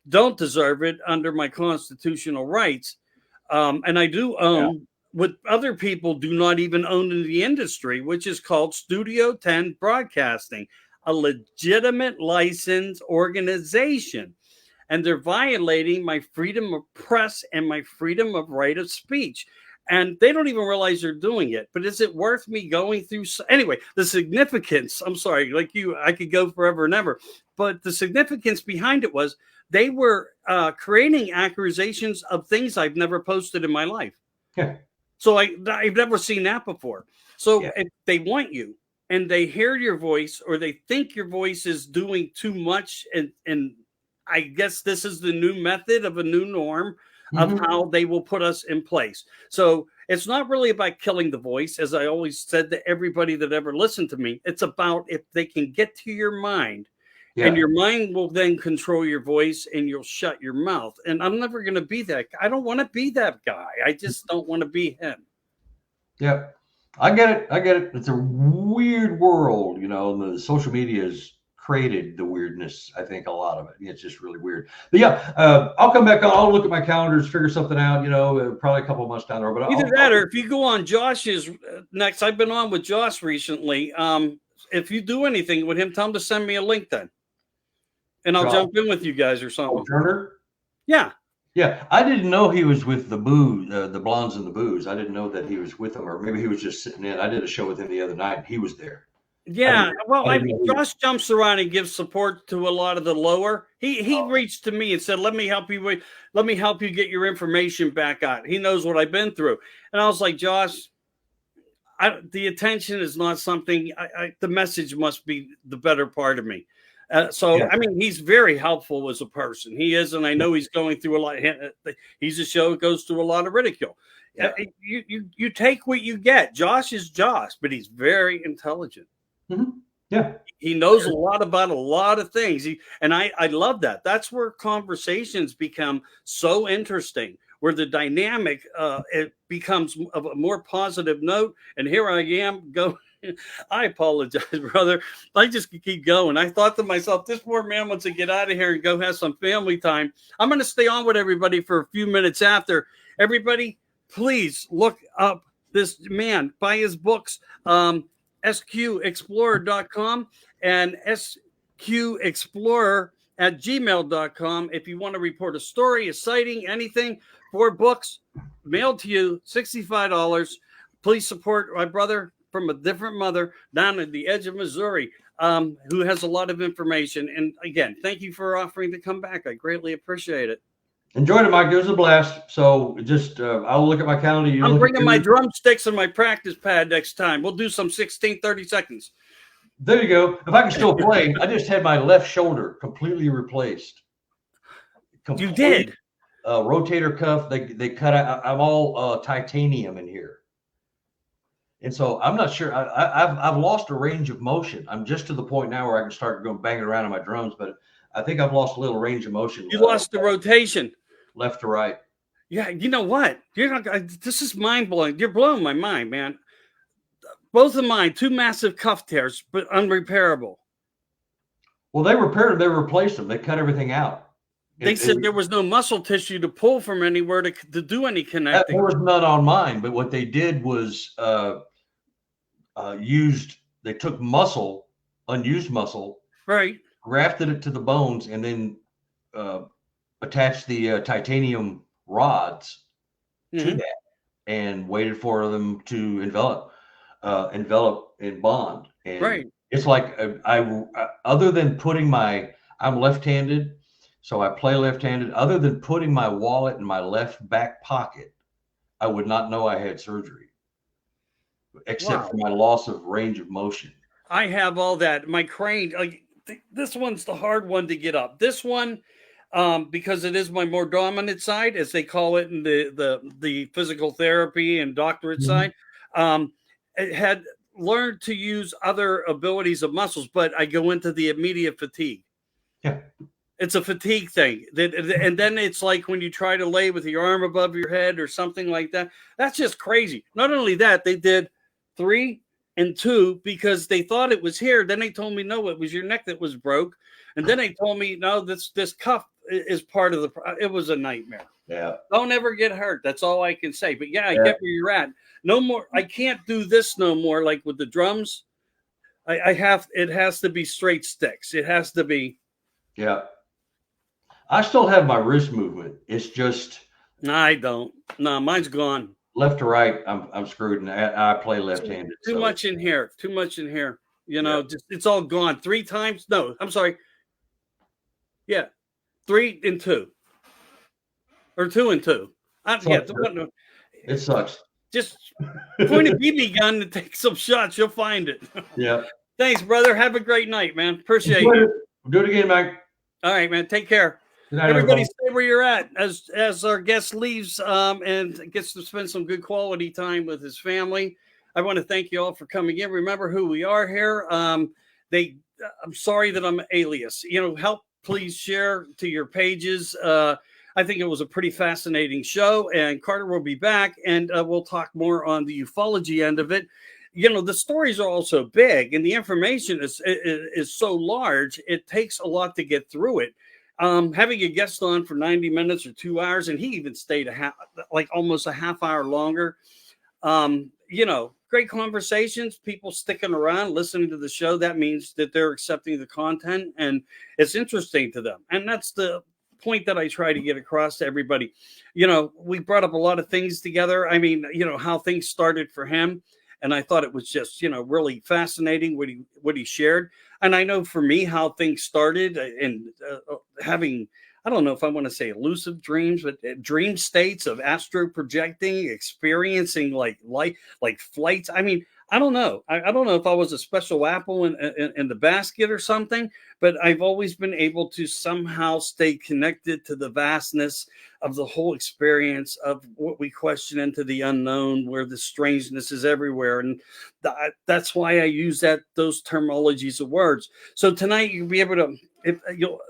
don't deserve it under my constitutional rights. And I do own what other people do not even own in the industry, which is called Studio 10 Broadcasting, a legitimate licensed organization. And they're violating my freedom of press and my freedom of right of speech. And they don't even realize they're doing it. But is it worth me going through? Anyway, the significance, I'm sorry, like you, I could go forever and ever. But the significance behind it was they were creating accusations of things I've never posted in my life. Yeah. So I've never seen that before. So if they want you and they hear your voice, or they think your voice is doing too much, and I guess this is the new method of a new norm of how they will put us in place. So it's not really about killing the voice, as I always said to everybody that ever listened to me. It's about if they can get to your mind. And your mind will then control your voice, and you'll shut your mouth. And I'm never going to be that. I don't want to be that guy. I just don't want to be him. Yeah, I get it. It's a weird world, and the social media has created the weirdness. I think a lot of it. It's just really weird. But I'll come back on. I'll look at my calendars, figure something out. Probably a couple of months down the road. But either that, or if you go on Josh's next, I've been on with Josh recently. If you do anything with him, tell him to send me a link then. And I'll jump in with you guys or something. Turner? Yeah. Yeah. I didn't know he was with the booze, the Blondes and the Booze. I didn't know that he was with them, or maybe he was just sitting in. I did a show with him the other night. He was there. Yeah. Josh jumps around and gives support to a lot of the lower. He reached to me and said, let me help you get your information back out. He knows what I've been through. And I was like, Josh, the attention is not something, the message must be the better part of me. I mean, he's very helpful as a person. He is, and I know he's going through a lot. He's a show that goes through a lot of ridicule. Yeah. You take what you get. Josh is Josh, but he's very intelligent. Mm-hmm. Yeah, he knows a lot about a lot of things. I love that. That's where conversations become so interesting, where the dynamic it becomes of a more positive note. And here I am going. I apologize, brother. I just keep going. I thought to myself, this poor man wants to get out of here and go have some family time. I'm going to stay on with everybody for a few minutes after. Everybody, please look up this man, buy his books. sqexplorer.com and sqexplorer@gmail.com. If you want to report a story, a sighting, anything, 4 books mailed to you, $65. Please support my brother from a different mother down at the edge of Missouri, who has a lot of information. And again, thank you for offering to come back. I greatly appreciate it. Enjoyed it, Mike. It was a blast. So just, I'll look at my calendar. I'm bringing my drumsticks and my practice pad next time. We'll do some 16, 30 seconds. There you go. If I can still play, I just had my left shoulder completely replaced. You did? Rotator cuff. They cut out. I'm all titanium in here. And so I'm not sure. I've lost a range of motion. I'm just to the point now where I can start going banging around on my drums, but I think I've lost a little range of motion. You lost the rotation. Left to right. Yeah, you know what? This is mind blowing. You're blowing my mind, man. Both of mine, 2 massive cuff tears, but unrepairable. Well, they repaired them. They replaced them. They cut everything out. They said there was no muscle tissue to pull from anywhere to do any connecting. There was none on mine, but what they did was they took muscle, unused muscle, right, grafted it to the bones, and then attached the titanium rods to that, and waited for them to envelop and bond. And right. It's like I other than putting I'm left-handed. So I play left-handed. Other than putting my wallet in my left back pocket, I would not know I had surgery, except for my loss of range of motion. I have all that. My crane, this one's the hard one to get up. This one, because it is my more dominant side, as they call it in the physical therapy and doctorate side, it had learned to use other abilities of muscles, but I go into the immediate fatigue. Yeah. It's a fatigue thing. And then it's like when you try to lay with your arm above your head or something like that. That's just crazy. Not only that, they did 3 and 2 because they thought it was here. Then they told me, no, it was your neck that was broke. And then they told me, no, this cuff is part of it was a nightmare. Yeah. Don't ever get hurt. That's all I can say. But yeah, I get where you're at. No more. I can't do this no more. Like with the drums, it has to be straight sticks. It has to be. Yeah. I still have my wrist movement. It's just. No, I don't. No, mine's gone. Left to right, I'm screwed, and I play left-handed. Too much in here. Too much in here. You know, just it's all gone 3 times. No, I'm sorry. Yeah, 3 and 2, or 2 and 2. It sucks. Just point a BB gun and take some shots. You'll find it. Yeah. Thanks, brother. Have a great night, man. Appreciate it. Do it again, Mike. All right, man. Take care. Night, everybody stay where you're at as our guest leaves and gets to spend some good quality time with his family. I want to thank you all for coming in. Remember who we are here. I'm sorry that I'm alias. Help please share to your pages. I think it was a pretty fascinating show, and Carter will be back, and we'll talk more on the ufology end of it. The stories are also big, and the information is so large. It takes a lot to get through it. Having a guest on for 90 minutes or 2 hours, and he even stayed almost a half hour longer. Great conversations, people sticking around, listening to the show. That means that they're accepting the content and it's interesting to them. And that's the point that I try to get across to everybody. We brought up a lot of things together. I mean, how things started for him. And I thought it was just, really fascinating what he shared. And I know for me how things started and having, I don't know if I want to say lucid dreams, but dream states of astro projecting, experiencing like flights. I mean, I don't know. I don't know if I was a special apple in the basket or something, but I've always been able to somehow stay connected to the vastness of the whole experience of what we question into the unknown, where the strangeness is everywhere. And that's why I use those terminologies of words. So tonight you'll be able to,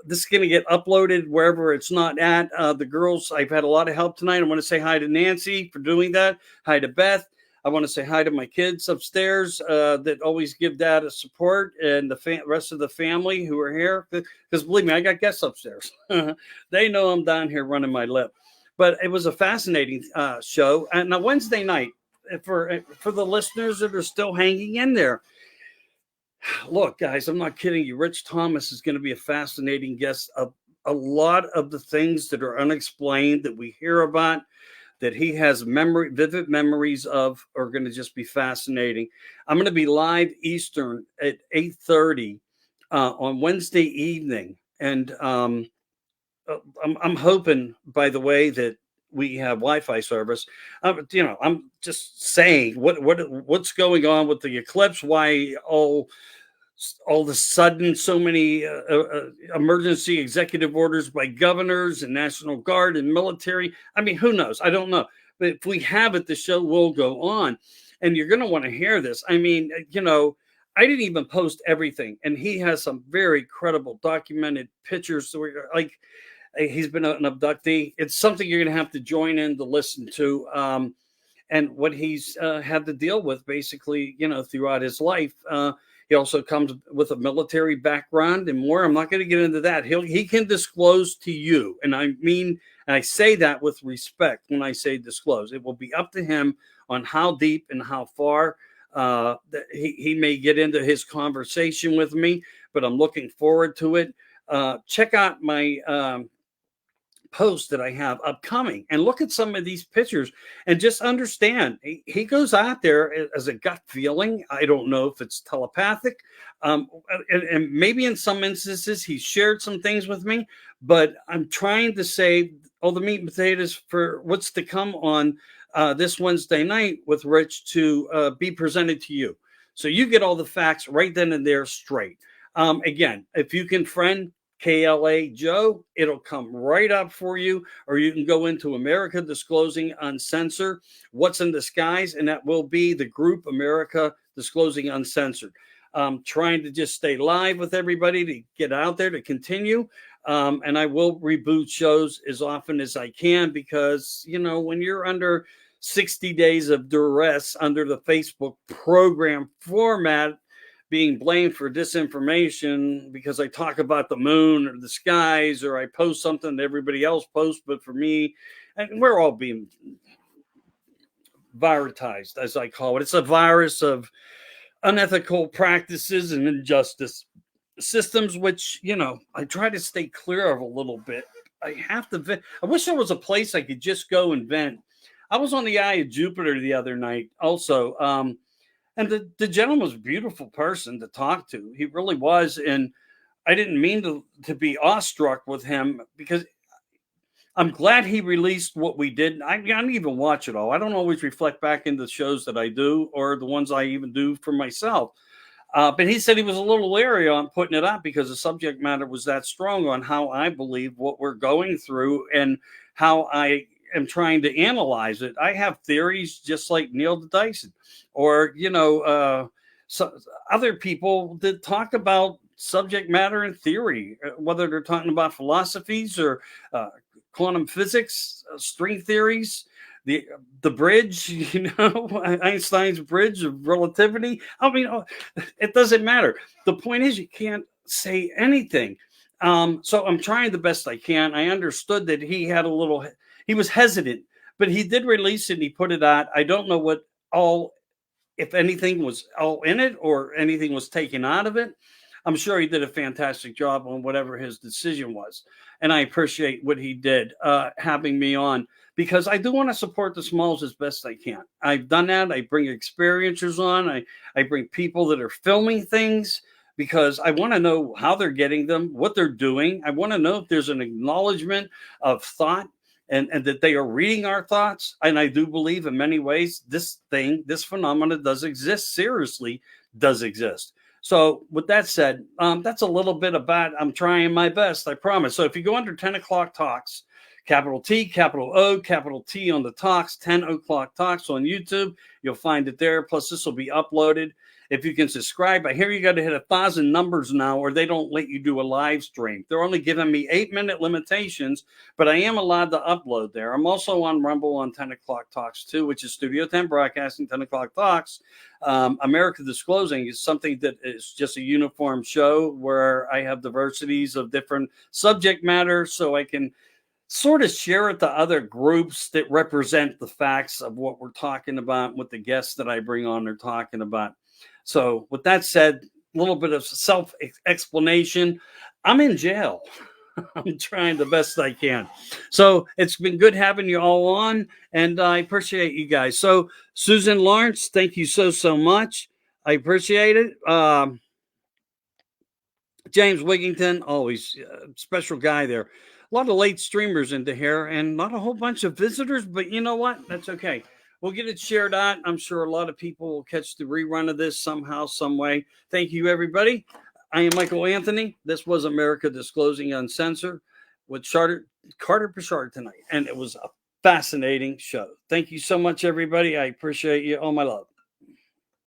this is going to get uploaded wherever it's not at. The girls, I've had a lot of help tonight. I want to say hi to Nancy for doing that. Hi to Beth. I want to say hi to my kids upstairs that always give Dad a support, and the rest of the family who are here. Because believe me, I got guests upstairs. They know I'm down here running my lip. But it was a fascinating show. And now Wednesday night, for the listeners that are still hanging in there, Look, guys, I'm not kidding you. Rich Thomas is going to be a fascinating guest. A lot of the things that are unexplained that we hear about, that he has vivid memories of, are going to just be fascinating. I'm going to be live Eastern at 8:30 on Wednesday evening, and I'm hoping, by the way, that we have Wi-Fi service. I'm just saying what's going on with the eclipse. Why all of a sudden so many emergency executive orders by governors and National Guard and military. I mean, who knows? I don't know. But if we have it, the show will go on. And you're going to want to hear this. I mean, I didn't even post everything. And he has some very credible documented pictures. So like, he's been an abductee. It's something you're going to have to join in to listen to. And what he's had to deal with basically, throughout his life. He also comes with a military background and more. I'm not going to get into that. He can disclose to you. And I say that with respect when I say disclose. It will be up to him on how deep and how far he may get into his conversation with me, but I'm looking forward to it. Check out my post that I have upcoming and look at some of these pictures and just understand he goes out there as a gut feeling. I don't know if it's telepathic, and maybe in some instances he shared some things with me, but I'm trying to save all the meat and potatoes for what's to come on this Wednesday night with Rich to be presented to you, so you get all the facts right then and there straight. Again, if you can friend KLA Joe, it'll come right up for you, or you can go into America Disclosing Uncensored, What's in Disguise, and that will be the group America Disclosing Uncensored. Trying to just stay live with everybody to get out there to continue. And I will reboot shows as often as I can because, when you're under 60 days of duress under the Facebook program format, being blamed for disinformation because I talk about the moon or the skies, or I post something that everybody else posts, but for me, and we're all being virusized, as I call it. It's a virus of unethical practices and injustice systems, which, I try to stay clear of a little bit. I have to I wish there was a place I could just go and vent. I was on the Eye of Jupiter the other night also. And the gentleman was a beautiful person to talk to. He really was. And I didn't mean to be awestruck with him because I'm glad he released what we did. I didn't even watch it all. I don't always reflect back into the shows that I do or the ones I even do for myself. But he said he was a little leery on putting it up because the subject matter was that strong on how I believe what we're going through and how I am trying to analyze it. I have theories just like Neil Dyson or, so other people that talk about subject matter and theory, whether they're talking about philosophies or quantum physics, string theories, the bridge, Einstein's bridge of relativity. I mean, it doesn't matter. The point is you can't say anything. So I'm trying the best I can. I understood that he was hesitant, but he did release it and he put it out. I don't know if anything was all in it or anything was taken out of it. I'm sure he did a fantastic job on whatever his decision was. And I appreciate what he did, having me on, because I do want to support the smalls as best I can. I've done that. I bring experiencers on. I bring people that are filming things because I want to know how they're getting them, what they're doing. I want to know if there's an acknowledgement of thought and that they are reading our thoughts. And I do believe in many ways this phenomena does exist, seriously does exist. So with that said, that's a little bit about, I'm trying my best, I promise. So if you go under 10 o'clock talks, capital T, capital O, capital T on the talks, 10 o'clock talks on YouTube, you'll find it there. Plus this will be uploaded. If you can subscribe, I hear you got to hit 1,000 numbers now, or they don't let you do a live stream. They're only giving me 8-minute limitations, but I am allowed to upload there. I'm also on Rumble on 10 o'clock talks too, which is Studio 10 Broadcasting, 10 o'clock talks. America Disclosing is something that is just a uniform show where I have diversities of different subject matter, so I can sort of share it to other groups that represent the facts of what we're talking about, what the guests that I bring on are talking about. So with that said, little bit of self-explanation. I'm in jail. I'm trying the best I can. So it's been good having you all on, and I appreciate you guys. So Susan Lawrence, thank you so much. I appreciate it. James Wigington, always special guy there. A lot of late streamers into here and not a whole bunch of visitors, but you know what? That's okay. We'll get it shared out. I'm sure a lot of people will catch the rerun of this somehow, some way. Thank you, everybody. I am Michael Anthony. This was America Disclosing Uncensored with Carter Buschardt tonight. And it was a fascinating show. Thank you so much, everybody. I appreciate you. All my love.